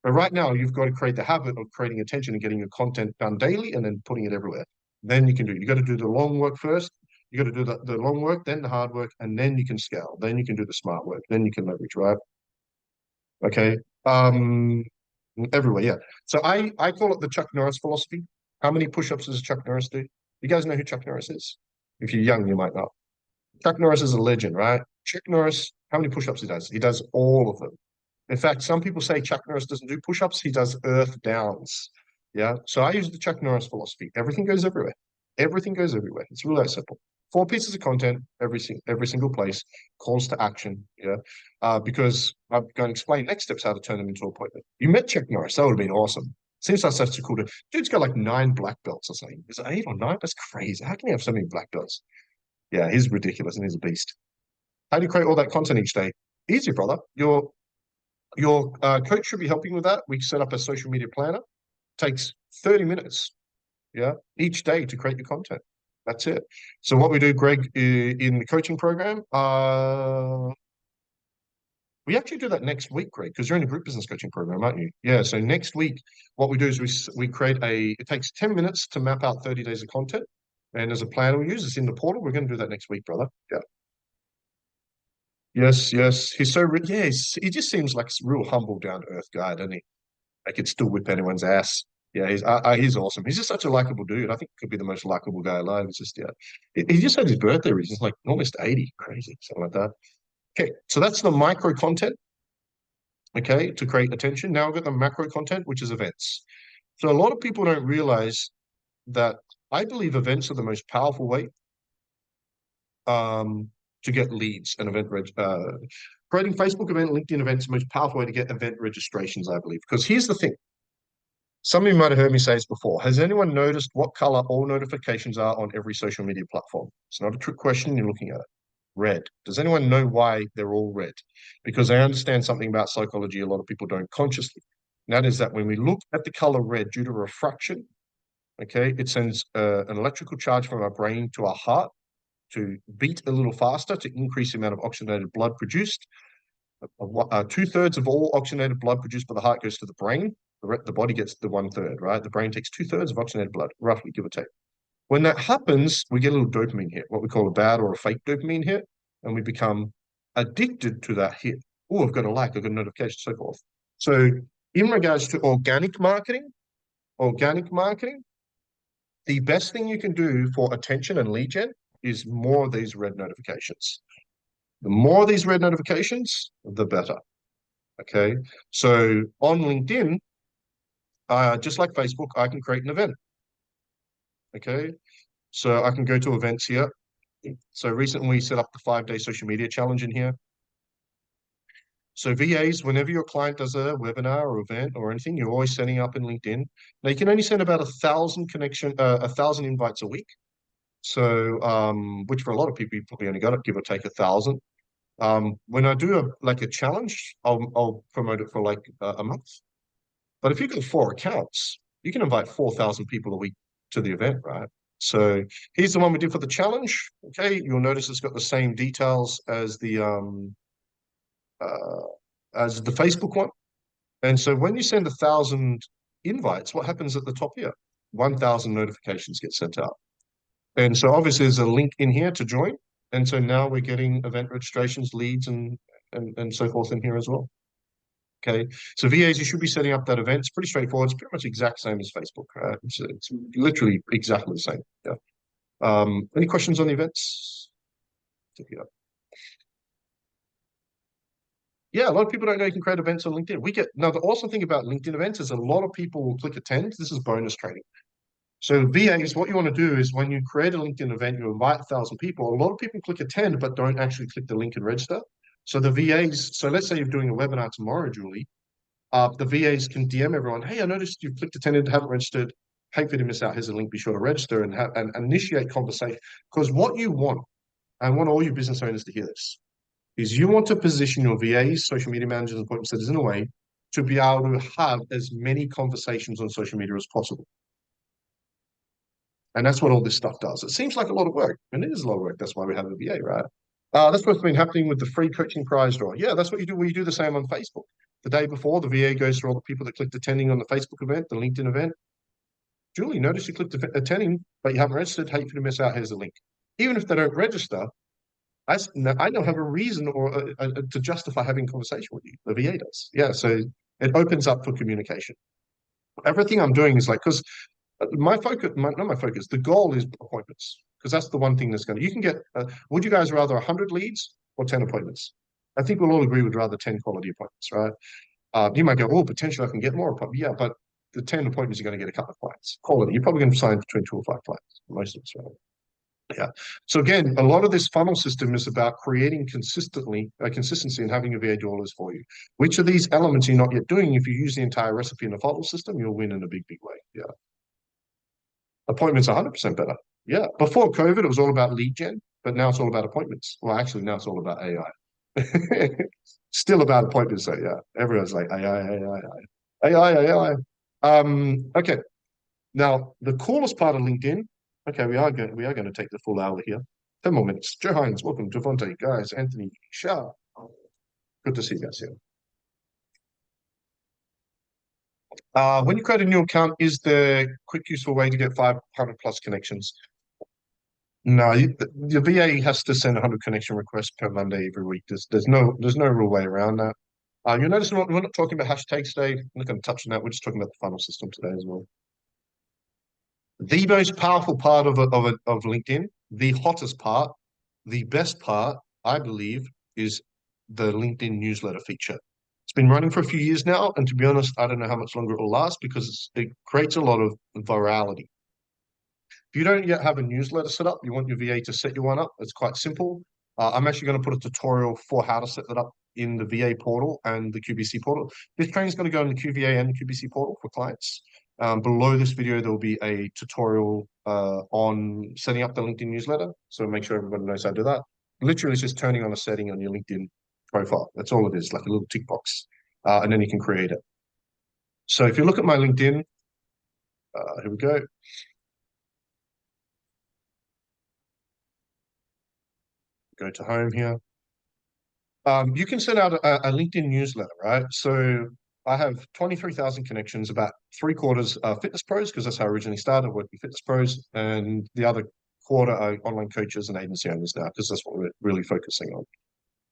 But right now, you've got to create the habit of creating attention and getting your content done daily and then putting it everywhere. Then you can do it. You got to do the long work first. You got to do the long work, then the hard work, and then you can scale. Then you can do the smart work. Then you can leverage, right? Okay. Everywhere, yeah. So I call it the Chuck Norris philosophy. How many push-ups does Chuck Norris do? You guys know who Chuck Norris is? If you're young, you might not. Chuck Norris is a legend, right? Chuck Norris, how many push-ups he does? He does all of them. In fact, some people say Chuck Norris doesn't do push-ups. He does earth downs. Yeah. So I use the Chuck Norris philosophy. Everything goes everywhere. Everything goes everywhere. It's really that simple. 4 pieces of content every single place, calls to action. Yeah. Because I'm going to explain next steps how to turn them into an appointment. You met Chuck Norris, that would have been awesome. Seems like such a cool dude. Dude's got like 9 black belts or something. Is it 8 or 9? That's crazy. How can you have so many black belts? Yeah, he's ridiculous and he's a beast. How do you create all that content each day? Easy, brother. Your coach should be helping with that. We set up a social media planner. Takes 30 minutes, yeah, each day to create the content. That's it. So what we do, Greg, in the coaching program, we actually do that next week, Greg, because you're in a group business coaching program, aren't you? Yeah. So next week, what we do is we create it takes 10 minutes to map out 30 days of content. And as a plan we use, it's in the portal. We're going to do that next week, brother. Yeah. Yes, yes. He's so, yeah, he just seems like a real humble, down to earth guy, doesn't he? Like could still whip anyone's ass. Yeah, he's awesome. He's just such a likable dude. I think he could be the most likable guy alive. It's just, yeah. He just had his birthday. He's just like almost 80. Crazy, something like that. Okay, so that's the micro content, okay, to create attention. Now I've got the macro content, which is events. So a lot of people don't realize that I believe events are the most powerful way to get leads and creating Facebook event, LinkedIn events, the most powerful way to get event registrations, I believe. Because here's the thing. Some of you might have heard me say this before. Has anyone noticed what color all notifications are on every social media platform? It's not a trick question. You're looking at it. Red. Does anyone know why they're all red? Because I understand something about psychology a lot of people don't consciously. And that is that when we look at the color red due to refraction, okay, it sends an electrical charge from our brain to our heart to beat a little faster to increase the amount of oxygenated blood produced. 2/3 of all oxygenated blood produced by the heart goes to the brain. The body gets the 1/3, right? The brain takes 2/3 of oxygenated blood, roughly, give or take. When that happens, we get a little dopamine hit, what we call a bad or a fake dopamine hit, and we become addicted to that hit. Oh, I've got a like, I've got a notification, so forth. So in regards to organic marketing, the best thing you can do for attention and lead gen is more of these red notifications. The more of these red notifications, the better. Okay. So on LinkedIn, just like Facebook, I can create an event. Okay. So I can go to events here. So recently we set up the 5-day social media challenge in here. So VAs, whenever your client does a webinar or event or anything, you're always setting up in LinkedIn. Now you can only send about 1,000 invites a week. So, which for a lot of people, you probably only got to give or take 1,000. When I do a challenge, I'll promote it for like a month. But if you've got 4 accounts, you can invite 4,000 people a week to the event, right? So here's the one we did for the challenge. Okay, you'll notice it's got the same details as the Facebook one. And so when you send 1,000 invites, what happens at the top here? 1,000 notifications get sent out. And so obviously there's a link in here to join. And so now we're getting event registrations, leads, and so forth in here as well. Okay, so VAs, you should be setting up that event. It's pretty straightforward. It's pretty much the exact same as Facebook. It's literally exactly the same. Yeah. Any questions on the events? Yeah, a lot of people don't know you can create events on LinkedIn. Now the awesome thing about LinkedIn events is a lot of people will click attend. This is bonus training. So VAs, what you want to do is when you create a LinkedIn event, you invite 1,000 people. A lot of people click attend, but don't actually click the link and register. So the VAs, so let's say you're doing a webinar tomorrow, Julie. The VAs can DM everyone, hey, I noticed you've clicked attended, haven't registered. Hate for you to miss out. Here's a link. Be sure to register and initiate conversation. Because what you want, I want all you business owners to hear this, is you want to position your VAs, social media managers, and appointment setters in a way to be able to have as many conversations on social media as possible. And that's what all this stuff does. It seems like a lot of work, and it is a lot of work. That's why we have a VA, right? That's what's been happening with the free coaching prize draw. Yeah, that's what you do. You do the same on Facebook. The day before, the VA goes through all the people that clicked attending on the Facebook event, the LinkedIn event. Julie, notice you clicked attending, but you haven't registered. Hate for you to miss out. Here's the link. Even if they don't register, I don't have a reason or to justify having a conversation with you. The VA does. Yeah, so it opens up for communication. Everything I'm doing is like, because my focus, not my focus, the goal is appointments, because that's the one thing that's going to, you can get, would you guys rather 100 leads or 10 appointments? I think we'll all agree we'd rather 10 quality appointments, right? You might go, oh, potentially I can get more appointments. Yeah, but the 10 appointments, you're going to get a couple of clients. Quality, you're probably going to sign between 2 or 5 clients, most of us, right? Yeah. So again, a lot of this funnel system is about creating consistency and having a VA do all this for you. Which of these elements you're not yet doing? If you use the entire recipe in the funnel system, you'll win in a big, big way. Yeah. Appointments 100% better. Yeah. Before COVID, it was all about lead gen, but now it's all about appointments. Well, actually, now it's all about AI. Still about appointments, though. Yeah. Everyone's like AI. Okay. Now, the coolest part of LinkedIn. Okay, we are going to take the full hour here. 10 more minutes. Joe Hines, welcome. Javonte, guys, Anthony, Shah. Good to see you guys here. When you create a new account, is the quick, useful way to get 500 plus connections? No, your VA has to send 100 connection requests per Monday every week. There's no real way around that. You'll notice we're not talking about hashtags today. I'm not going to touch on that. We're just talking about the funnel system today as well. The most powerful part of LinkedIn, the hottest part, the best part, I believe, is the LinkedIn newsletter feature. It's been running for a few years now, and to be honest, I don't know how much longer it will last because it creates a lot of virality. If you don't yet have a newsletter set up, you want your VA to set you one up. It's quite simple. I'm actually going to put a tutorial for how to set that up in the VA portal and the QBC portal. This training is going to go in the QVA and the QBC portal for clients. Below this video, there will be a tutorial on setting up the LinkedIn newsletter. So make sure everybody knows how to do that. Literally, it's just turning on a setting on your LinkedIn profile. That's all it is, like a little tick box. And then you can create it. So if you look at my LinkedIn, here we go. Go to home here. You can send out a LinkedIn newsletter, right? So I have 23,000 connections, about 3/4 are fitness pros, because that's how I originally started working with fitness pros, and the other quarter are online coaches and agency owners now, because that's what we're really focusing on.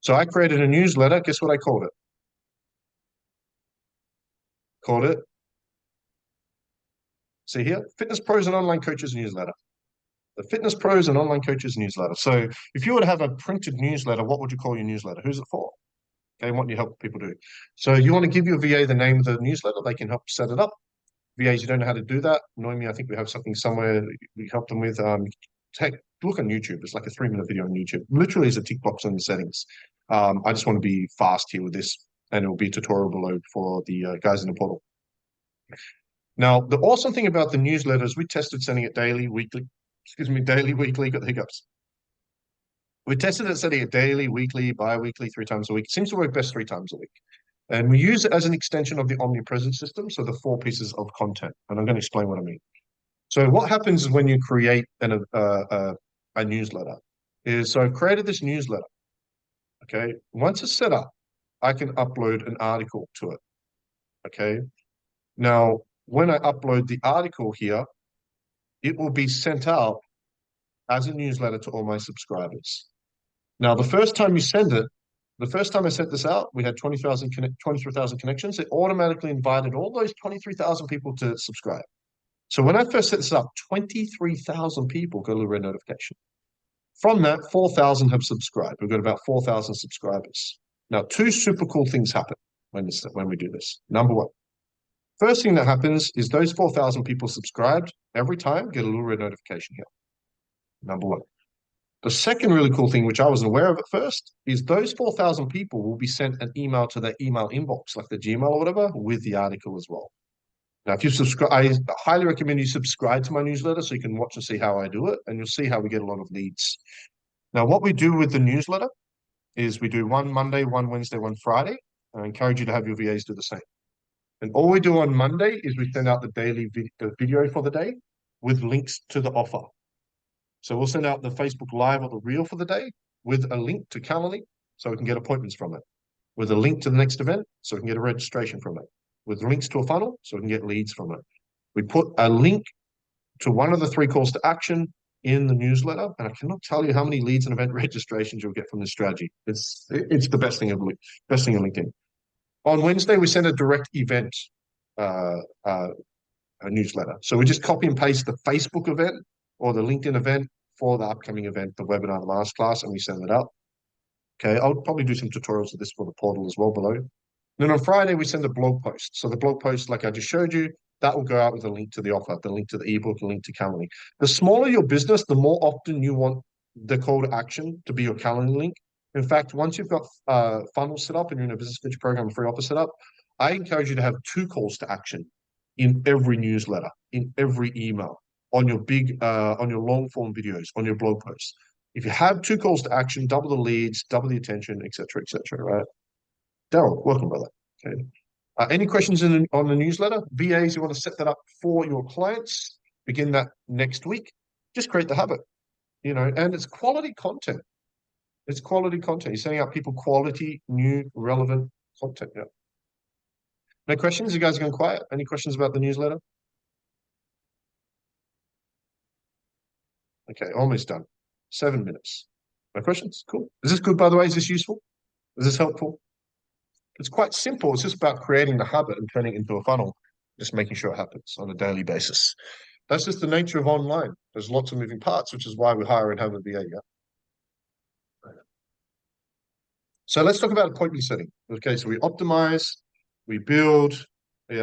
So I created a newsletter. Guess what I called it? See here, Fitness Pros and Online Coaches newsletter. The Fitness Pros and Online Coaches newsletter. So if you were to have a printed newsletter, what would you call your newsletter? Who's it for? Okay, what do you help people do? So you want to give your VA the name of the newsletter, they can help set it up. VAs, you don't know how to do that. Normally, I think we have something somewhere we help them with. Look on YouTube. It's like a 3-minute video on YouTube. Literally, is a tick box on the settings. I just want to be fast here with this, and it will be a tutorial below for the guys in the portal. Now, the awesome thing about the newsletter is we tested sending it daily, weekly. Daily, weekly. Got the hiccups. We tested it setting it daily, weekly, bi-weekly, 3 times a week. It seems to work best 3 times a week. And we use it as an extension of the omnipresent system, so the 4 pieces of content. And I'm going to explain what I mean. So what happens is when you create a newsletter is, so I've created this newsletter. Okay. Once it's set up, I can upload an article to it. Okay. Now, when I upload the article here, it will be sent out as a newsletter to all my subscribers. Now, the first time you send it, the first time I sent this out, we had 23,000 connections. It automatically invited all those 23,000 people to subscribe. So when I first set this up, 23,000 people got a little red notification. From that, 4,000 have subscribed. We've got about 4,000 subscribers. Now, 2 super cool things happen when we do this. Number 1, first thing that happens is those 4,000 people subscribed every time get a little red notification here. Number 1. The second really cool thing, which I wasn't aware of at first, is those 4,000 people will be sent an email to their email inbox, like the Gmail or whatever, with the article as well. Now, if you subscribe, I highly recommend you subscribe to my newsletter so you can watch and see how I do it, and you'll see how we get a lot of leads. Now, what we do with the newsletter is we do 1 Monday, 1 Wednesday, 1 Friday. I encourage you to have your VAs do the same. And all we do on Monday is we send out the daily video for the day with links to the offer. So we'll send out the Facebook Live or the Reel for the day with a link to Calendly so we can get appointments from it, with a link to the next event so we can get a registration from it, with links to a funnel so we can get leads from it. We put a link to one of the 3 calls to action in the newsletter, and I cannot tell you how many leads and event registrations you'll get from this strategy. It's the best thing of LinkedIn. On Wednesday, we send a direct event a newsletter. So we just copy and paste the Facebook event or the LinkedIn event for the upcoming event, the webinar, the masterclass, and we send it out. Okay, I'll probably do some tutorials of this for the portal as well below. Then on Friday, we send a blog post. So the blog post, like I just showed you, that will go out with a link to the offer, the link to the ebook, a link to Calendly. The smaller your business, the more often you want the call to action to be your Calendly link. In fact, once you've got funnels set up and you're in a business venture program, free offer set up, I encourage you to have 2 calls to action in every newsletter, in every email, on your on your long form videos, on your blog posts. If you have 2 calls to action, double the leads, double the attention, etc., right? Daryl, welcome, brother. Okay. Any questions on the newsletter? VAs, you want to set that up for your clients, begin that next week. Just create the habit, and it's quality content. It's quality content. You're sending out people quality, new, relevant content. Yeah. No questions? You guys are going quiet. Any questions about the newsletter? Okay, almost done. 7 minutes. No questions? Cool. Is this good, by the way? Is this useful? Is this helpful? It's quite simple. It's just about creating the habit and turning it into a funnel, just making sure it happens on a daily basis. That's just the nature of online. There's lots of moving parts, which is why we hire and have a VA. Yeah. So let's talk about appointment setting. Okay, so we optimize, we build,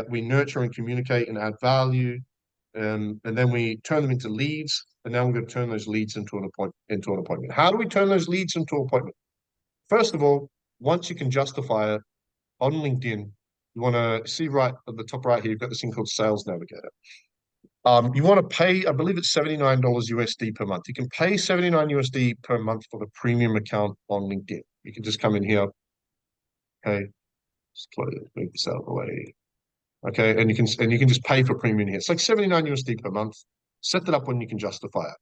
we nurture and communicate and add value, and then we turn them into leads. And now we're going to turn those leads into an appointment. How do we turn those leads into an appointment? First of all, once you can justify it on LinkedIn, you want to see right at the top right here, you've got this thing called Sales Navigator. You want to pay, I believe it's $79 USD per month. You can pay $79 USD per month for the premium account on LinkedIn. You can just come in here. Okay, just close it, move this out of the way. Okay, and you can just pay for premium here. It's like 79 USD per month. Set that up when you can justify it.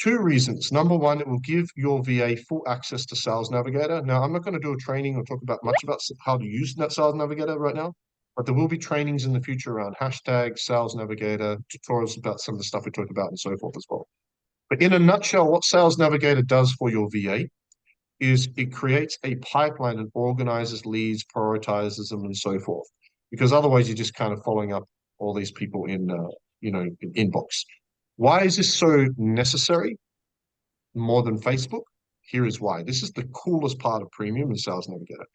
2 reasons. Number one, it will give your VA full access to Sales Navigator. Now, I'm not going to do a training or talk about much about how to use that Sales Navigator right now, but there will be trainings in the future around hashtag Sales Navigator, tutorials about some of the stuff we talked about and so forth as well. But in a nutshell, what Sales Navigator does for your VA is it creates a pipeline and organizes leads, prioritizes them, and so forth. Because otherwise, you're just kind of following up all these people in inbox. Why is this so necessary more than Facebook? Here is why. This is the coolest part of premium and Sales Navigator.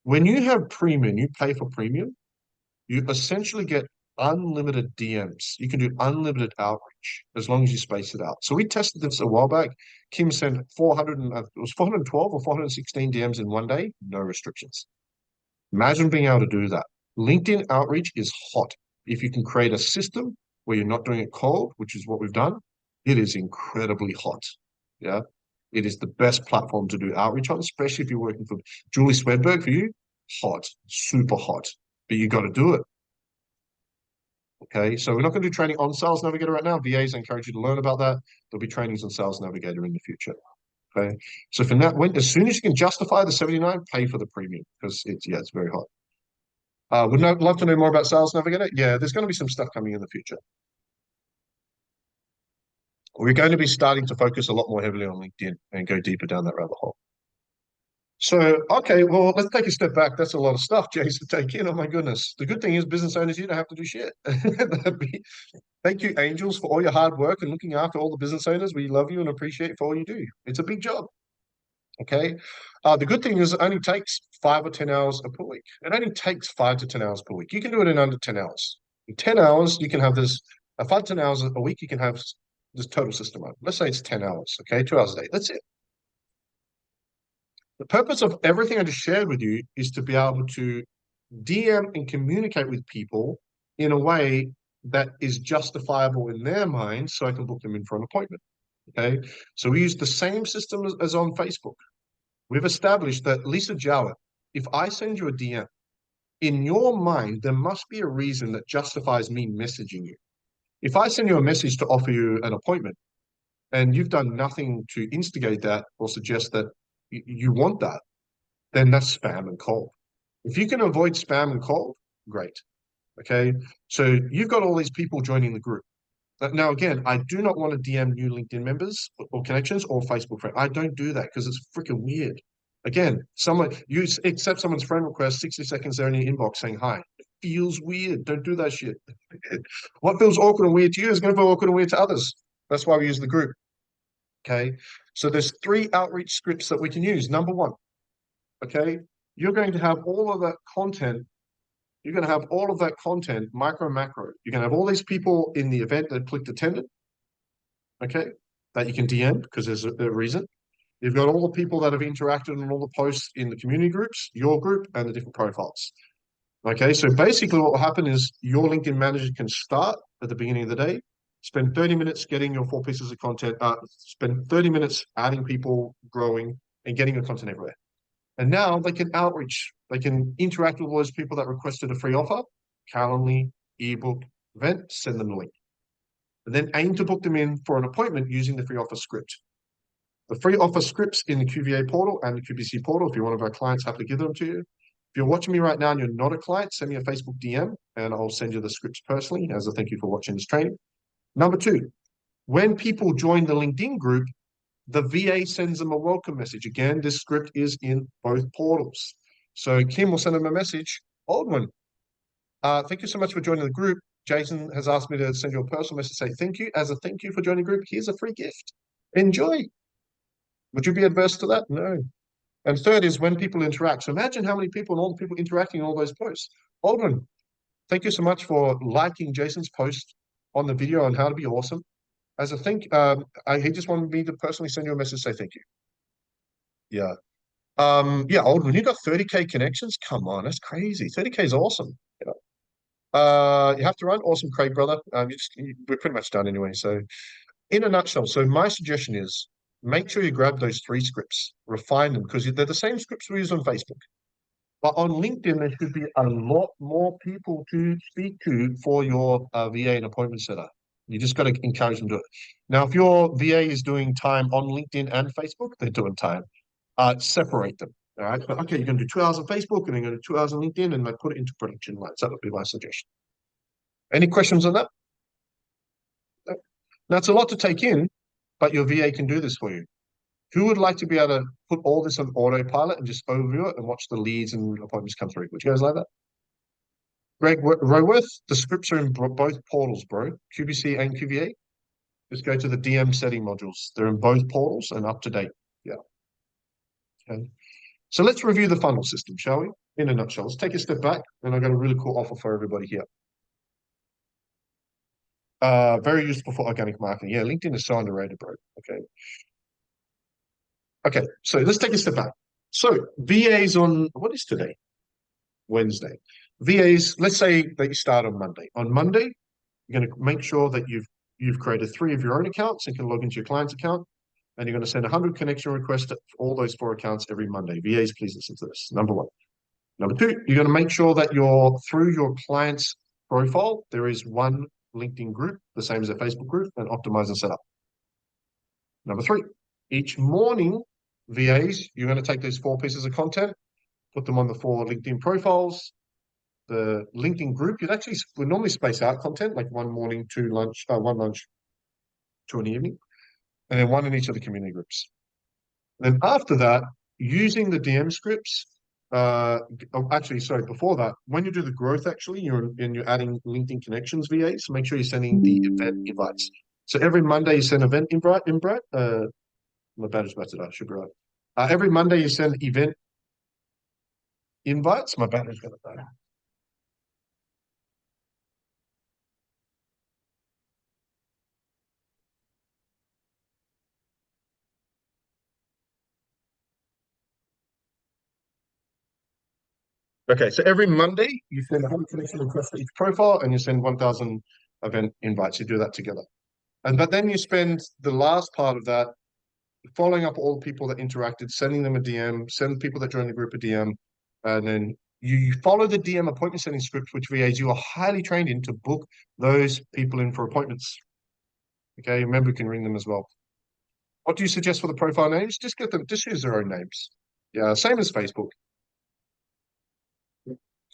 When you have premium, you pay for premium, you essentially get unlimited DMs. You can do unlimited outreach as long as you space it out. So we tested this a while back. Kim sent 412 or 416 DMs in one day, no restrictions. Imagine being able to do that. LinkedIn outreach is hot. If you can create a system where you're not doing it cold, which is what we've done, it is incredibly hot. Yeah. It is the best platform to do outreach on, especially if you're working for Julie Swedberg for you. Hot, super hot, but you got to do it. Okay, so we're not going to do training on Sales Navigator right now. VAs, I encourage you to learn about that. There'll be trainings on Sales Navigator in the future. Okay, so for that, as soon as you can justify the 79, pay for the premium because it's very hot. Would love to know more about Sales Navigator. Yeah, there's going to be some stuff coming in the future. We're going to be starting to focus a lot more heavily on LinkedIn and go deeper down that rabbit hole. So, okay, well, let's take a step back. That's a lot of stuff, Jason, to take in. Oh, my goodness. The good thing is business owners, you don't have to do shit. Thank you, Angels, for all your hard work and looking after all the business owners. We love you and appreciate for all you do. It's a big job. Okay. The good thing is it only takes 5 or 10 hours per week. It only takes 5 to 10 hours per week. You can do it in under 10 hours. In 10 hours, you can have this, 5 to 10 hours a week, you can have this total system up. Let's say it's 10 hours, okay? 2 hours a day. That's it. The purpose of everything I just shared with you is to be able to DM and communicate with people in a way that is justifiable in their mind so I can book them in for an appointment. Okay, so we use the same system as on Facebook. We've established that, Lisa Jowett, if I send you a DM, in your mind, there must be a reason that justifies me messaging you. If I send you a message to offer you an appointment and you've done nothing to instigate that or suggest that you want that, then that's spam and cold. If you can avoid spam and cold, great. Okay, so you've got all these people joining the group. Now, again, I do not want to DM new LinkedIn members or connections or Facebook friends. I don't do that because it's freaking weird. Again, you accept someone's friend request, 60 seconds there in your inbox saying hi. It feels weird. Don't do that shit. What feels awkward and weird to you is going to feel awkward and weird to others. That's why we use the group. Okay, so there's 3 outreach scripts that we can use. Number 1, okay, you're going to have all of that content you're going to have all of that content, micro, macro. You're going to have all these people in the event that clicked attended, okay, that you can DM because there's a reason. You've got all the people that have interacted on all the posts in the community groups, your group, and the different profiles. Okay, so basically what will happen is your LinkedIn manager can start at the beginning of the day, spend 30 minutes getting your 4 pieces of content, spend 30 minutes adding people, growing, and getting your content everywhere. And now they can outreach, they can interact with those people that requested a free offer, Calendly, ebook, event, send them the link. And then aim to book them in for an appointment using the free offer script. The free offer scripts in the QVA portal and the QBC portal, if you're one of our clients, happily give them to you. If you're watching me right now and you're not a client, send me a Facebook DM and I'll send you the scripts personally as a thank you for watching this training. Number 2, when people join the LinkedIn group, the VA sends them a welcome message. Again, this script is in both portals. So Kim will send them a message. Aldwin, thank you so much for joining the group. Jason has asked me to send you a personal message, say thank you. As a thank you for joining the group, here's a free gift. Enjoy. Would you be adverse to that? No. And third is when people interact. So imagine how many people and all the people interacting in all those posts. Aldwin, thank you so much for liking Jason's post on the video on how to be awesome. As a thank, he just wanted me to personally send you a message, say thank you. Yeah. Yeah, Aldwin, you got 30K connections? Come on, that's crazy. 30K is awesome. You have to run. Awesome, Craig, brother. We're pretty much done anyway. So in a nutshell, so my suggestion is make sure you grab those 3 scripts, refine them, because they're the same scripts we use on Facebook. But on LinkedIn, there should be a lot more people to speak to for your VA and appointment setter. You just got to encourage them to do it. Now, if your VA is doing time on LinkedIn and Facebook, they're doing time. Separate them. All right. But okay, you're going to do 2 hours on Facebook and then going to do 2 hours on LinkedIn and like put it into production lines. That would be my suggestion. Any questions on that? No. Now, it's a lot to take in, but your VA can do this for you. Who would like to be able to put all this on autopilot and just overview it and watch the leads and appointments come through? Would you guys like that? Greg Roworth, the scripts are in both portals, bro. QBC and QVA. Just go to the DM setting modules. They're in both portals and up to date. Yeah. Okay. So let's review the funnel system, shall we? In a nutshell, let's take a step back, and I've got a really cool offer for everybody here. Very useful for organic marketing. Yeah, LinkedIn is so underrated, bro. Okay. Okay, so let's take a step back. So VAs on, what is today? Wednesday. VAs, let's say that you start on Monday. On Monday, you're going to make sure that you've created 3 of your own accounts and can log into your client's account. And you're going to send 100 connection requests to all those 4 accounts every Monday. VAs, please listen to this. Number 1. Number 2, you're going to make sure that through your client's profile, there is one LinkedIn group, the same as a Facebook group, and optimize and set up. Number 3, each morning, VAs, you're going to take those 4 pieces of content, put them on the 4 LinkedIn profiles. The LinkedIn group, we normally space out content, like 1 morning, 1 lunch, 2 in the evening, and then 1 in each of the community groups. And then after that, using the DM scripts, before that, when you do the growth, you're adding LinkedIn connections VAs, so make sure you're sending the event invites. So every Monday you send event invite. My battery's about to die, should be right. Every Monday you send event invites. My battery's going to die. Okay, so every Monday you send 100 connection requests to each profile and you send 1,000 event invites. You do that together. But then you spend the last part of that following up all the people that interacted, sending them a DM, send people that joined the group a DM, and then you follow the DM appointment setting script, which VAs you are highly trained in to book those people in for appointments. Okay, remember you can ring them as well. What do you suggest for the profile names? Just use their own names. Yeah, same as Facebook.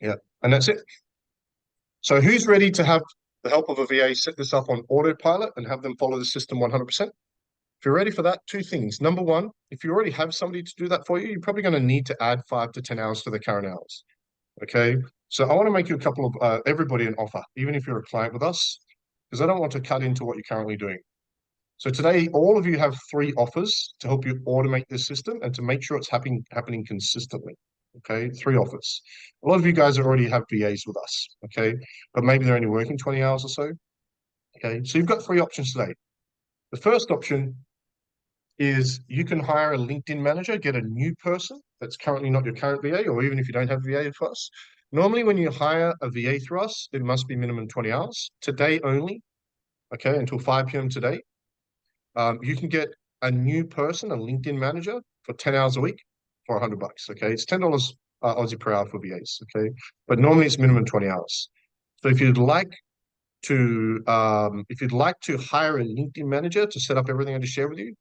Yeah, and that's it. So who's ready to have the help of a VA set this up on autopilot and have them follow the system 100%? If you're ready for that, 2 things. Number 1, if you already have somebody to do that for you, you're probably going to need to add 5 to 10 hours to the current hours. Okay, so I want to make you a couple of everybody an offer, even if you're a client with us, because I don't want to cut into what you're currently doing. So today, all of you have 3 offers to help you automate this system and to make sure it's happening consistently. Okay, 3 offers. A lot of you guys already have VAs with us. Okay, but maybe they're only working 20 hours or so. Okay, so you've got 3 options today. The first option is you can hire a LinkedIn manager, get a new person that's currently not your current VA, or even if you don't have a VA for us. Normally, when you hire a VA through us, it must be minimum 20 hours. Today only, okay, until 5 p.m. today, you can get a new person, a LinkedIn manager, for 10 hours a week for $100. Okay, it's $10 Aussie per hour for VAs. Okay, but normally it's minimum 20 hours. So if you'd like to hire a LinkedIn manager to set up everything I just shared with you,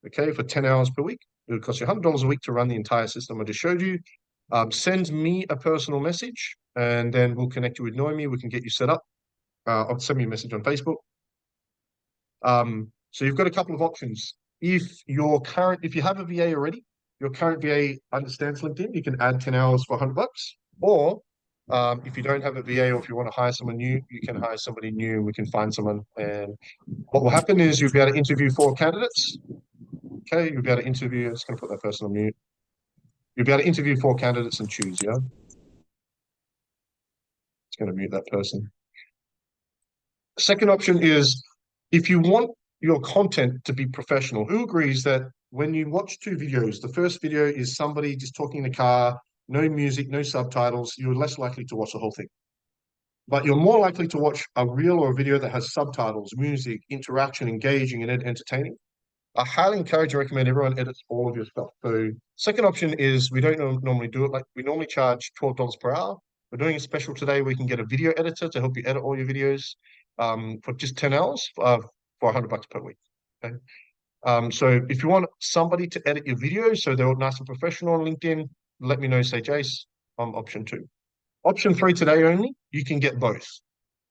okay, for 10 hours per week, it would cost you $100 a week to run the entire system I just showed you. Send me a personal message, and then we'll connect you with Noemi. We can get you set up. Or send me a message on Facebook. So you've got a couple of options. If you have a VA already, your current VA understands LinkedIn, you can add 10 hours for $100. Or if you don't have a VA, or if you want to hire someone new, you can hire somebody new and we can find someone. And what will happen is you'll be able to interview 4 candidates. Okay, you'll be able to interview, I'm just going to put that person on mute. You'll be able to interview 4 candidates and choose, yeah? It's going to mute that person. Second option is if you want your content to be professional, who agrees that when you watch 2 videos, the first video is somebody just talking in the car, no music, no subtitles, you're less likely to watch the whole thing. But you're more likely to watch a reel or a video that has subtitles, music, interaction, engaging, and entertaining. I highly encourage and recommend everyone edits all of your stuff. So second option is we don't normally do it. Like we normally charge $12 per hour. We're doing a special today. We can get a video editor to help you edit all your videos for just 10 hours for $100 per week. Okay. So if you want somebody to edit your videos so they're nice and professional on LinkedIn, let me know, say Jace, I'm option 2. Option 3 today only, you can get both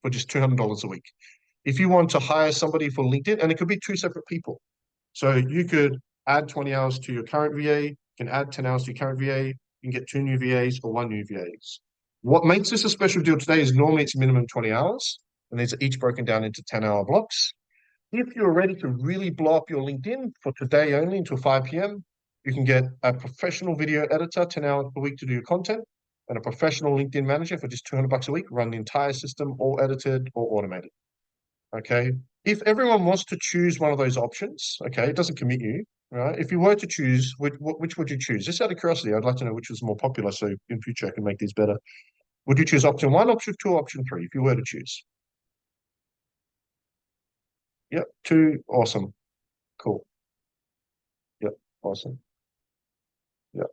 for just $200 a week. If you want to hire somebody for LinkedIn, and it could be 2 separate people. So you could add 20 hours to your current VA, you can add 10 hours to your current VA, you can get 2 new VAs or 1 new VAs. What makes this a special deal today is normally it's minimum 20 hours, and these are each broken down into 10-hour blocks. If you're ready to really blow up your LinkedIn for today only until 5 p.m., you can get a professional video editor, 10 hours per week to do your content, and a professional LinkedIn manager for just $200 a week, run the entire system, all edited or automated. Okay. If everyone wants to choose one of those options, okay, it doesn't commit you, right? If you were to choose, which would you choose? Just out of curiosity, I'd like to know which was more popular, so in future I can make these better. Would you choose option 1, option 2, option 3, if you were to choose? Yep, 2, awesome. Cool. Yep, awesome. Yep.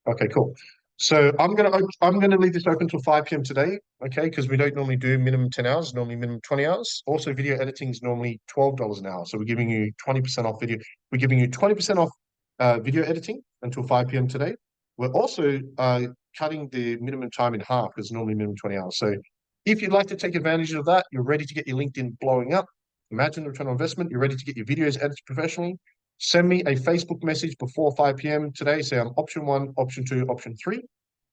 Okay, cool. So I'm gonna leave this open till 5 p.m. today, okay? Because we don't normally do minimum 10 hours, normally minimum 20 hours. Also, video editing is normally $12 an hour. So we're giving you 20% off video. We're giving you 20% off video editing until 5 p.m. today. We're also cutting the minimum time in half because normally minimum 20 hours. So if you'd like to take advantage of that, you're ready to get your LinkedIn blowing up. Imagine the return on investment. You're ready to get your videos edited professionally. Send me a Facebook message before 5 p.m. today. Say I'm option 1, option 2, option 3.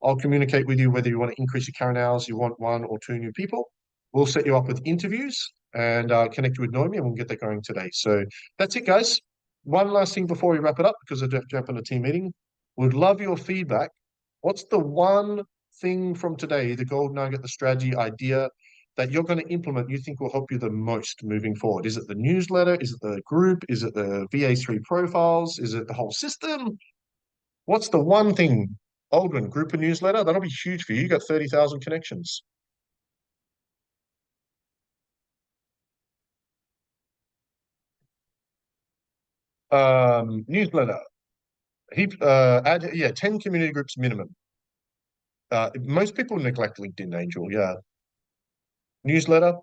I'll communicate with you whether you want to increase your current hours, you want 1 or 2 new people. We'll set you up with interviews and connect you with Noemi, and we'll get that going today. So that's it, guys. One last thing before we wrap it up, because I have to jump on a team meeting. Would love your feedback. What's the one thing from today, the gold nugget, the strategy, idea that you're going to implement you think will help you the most moving forward? Is it the newsletter? Is it the group? Is it the VA3 profiles? Is it the whole system? What's the one thing? Aldwin, group and newsletter? That'll be huge for you. You got 30,000 connections. Newsletter. Add, yeah, 10 community groups minimum. Most people neglect LinkedIn, Angel. Yeah. Newsletter,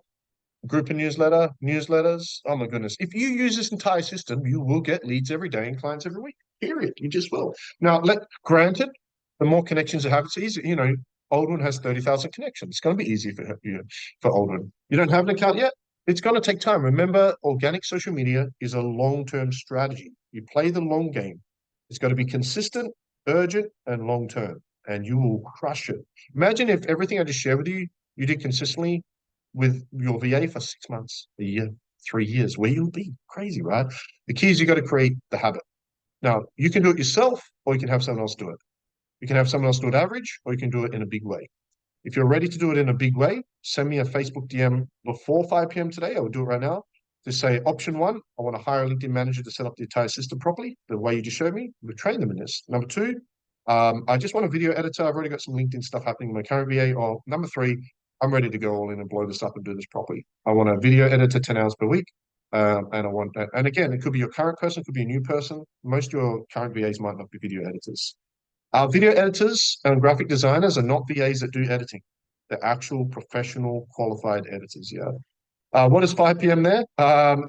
group and newsletters. Oh my goodness. If you use this entire system, you will get leads every day and clients every week. Period. You just will. Now, granted, the more connections you have, it's easier. You know, Aldwin has 30,000 connections. It's going to be easy for you, for Aldwin. You don't have an account yet? It's going to take time. Remember, organic social media is a long-term strategy. You play the long game. It's got to be consistent, urgent, and long-term, and you will crush it. Imagine if everything I just shared with you, you did consistently with your VA for 6 months, a year, 3 years, where you'll be crazy, right? The key is you got to create the habit. Now, you can do it yourself or you can have someone else do it. You can have someone else do it average, or you can do it in a big way. If you're ready to do it in a big way, send me a Facebook DM before 5 p.m. today. I will do it right now. Just say option one, I want to hire a LinkedIn manager to set up the entire system properly, the way you just showed me. We'll train them in this. Number two, I just want a video editor. I've already got some LinkedIn stuff happening in my current VA. Or number three, I'm ready to go all in and blow this up and do this properly. I want a video editor 10 hours per week. And I want that. And again, it could be your current person, it could be a new person. Most of your current VAs might not be video editors. Video editors and graphic designers are not VAs that do editing. They're actual professional qualified editors. Yeah. What is 5 p.m. there?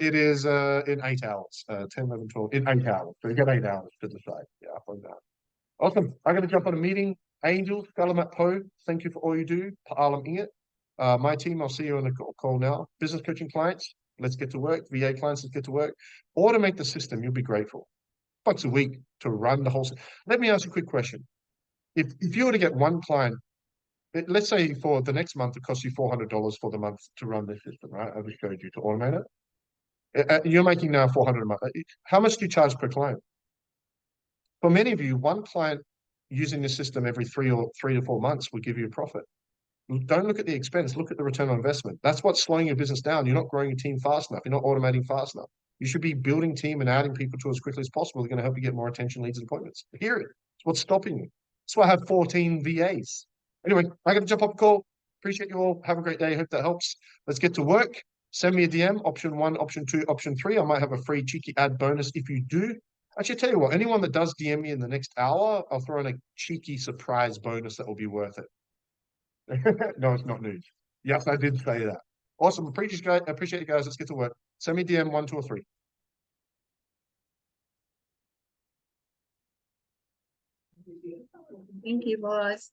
It is in 8 hours. 10, 11, 12, in 8 hours. So you get 8 hours to decide. Yeah, from that. Awesome. I'm going to jump on a meeting. Angels, Salamat Po, thank you for all you do. Pa'alam ingat. My team, I'll see you on the call now. Business coaching clients, let's get to work. VA clients, let's get to work. Automate the system. You'll be grateful. $5 a week to run the whole system. Let me ask you a quick question. If you were to get one client, let's say for the next month, it costs you $400 for the month to run this system, right? I just showed you to automate it. You're making now $400 a month. How much do you charge per client? For many of you, one client using this system every 3 to 4 months will give you a profit. Don't look at the expense, look at the return on investment. That's what's slowing your business down. You're not growing your team fast enough. You're not automating fast enough. You should be building team and adding people to as quickly as possible. They're going to help you get more attention, leads, and appointments. Period. It's what's stopping you. That's why I have 14 VAs. Anyway, I got to jump off the call. Appreciate you all. Have a great day. Hope that helps. Let's get to work. Send me a DM, option 1, option 2, option 3. I might have a free cheeky ad bonus if you do. Actually, tell you what, anyone that does DM me in the next hour, I'll throw in a cheeky surprise bonus that will be worth it. No, it's not news. Yes, I did say that. Awesome. Appreciate you guys. Let's get to work. Send me DM 1, 2, or 3. Thank you, boss.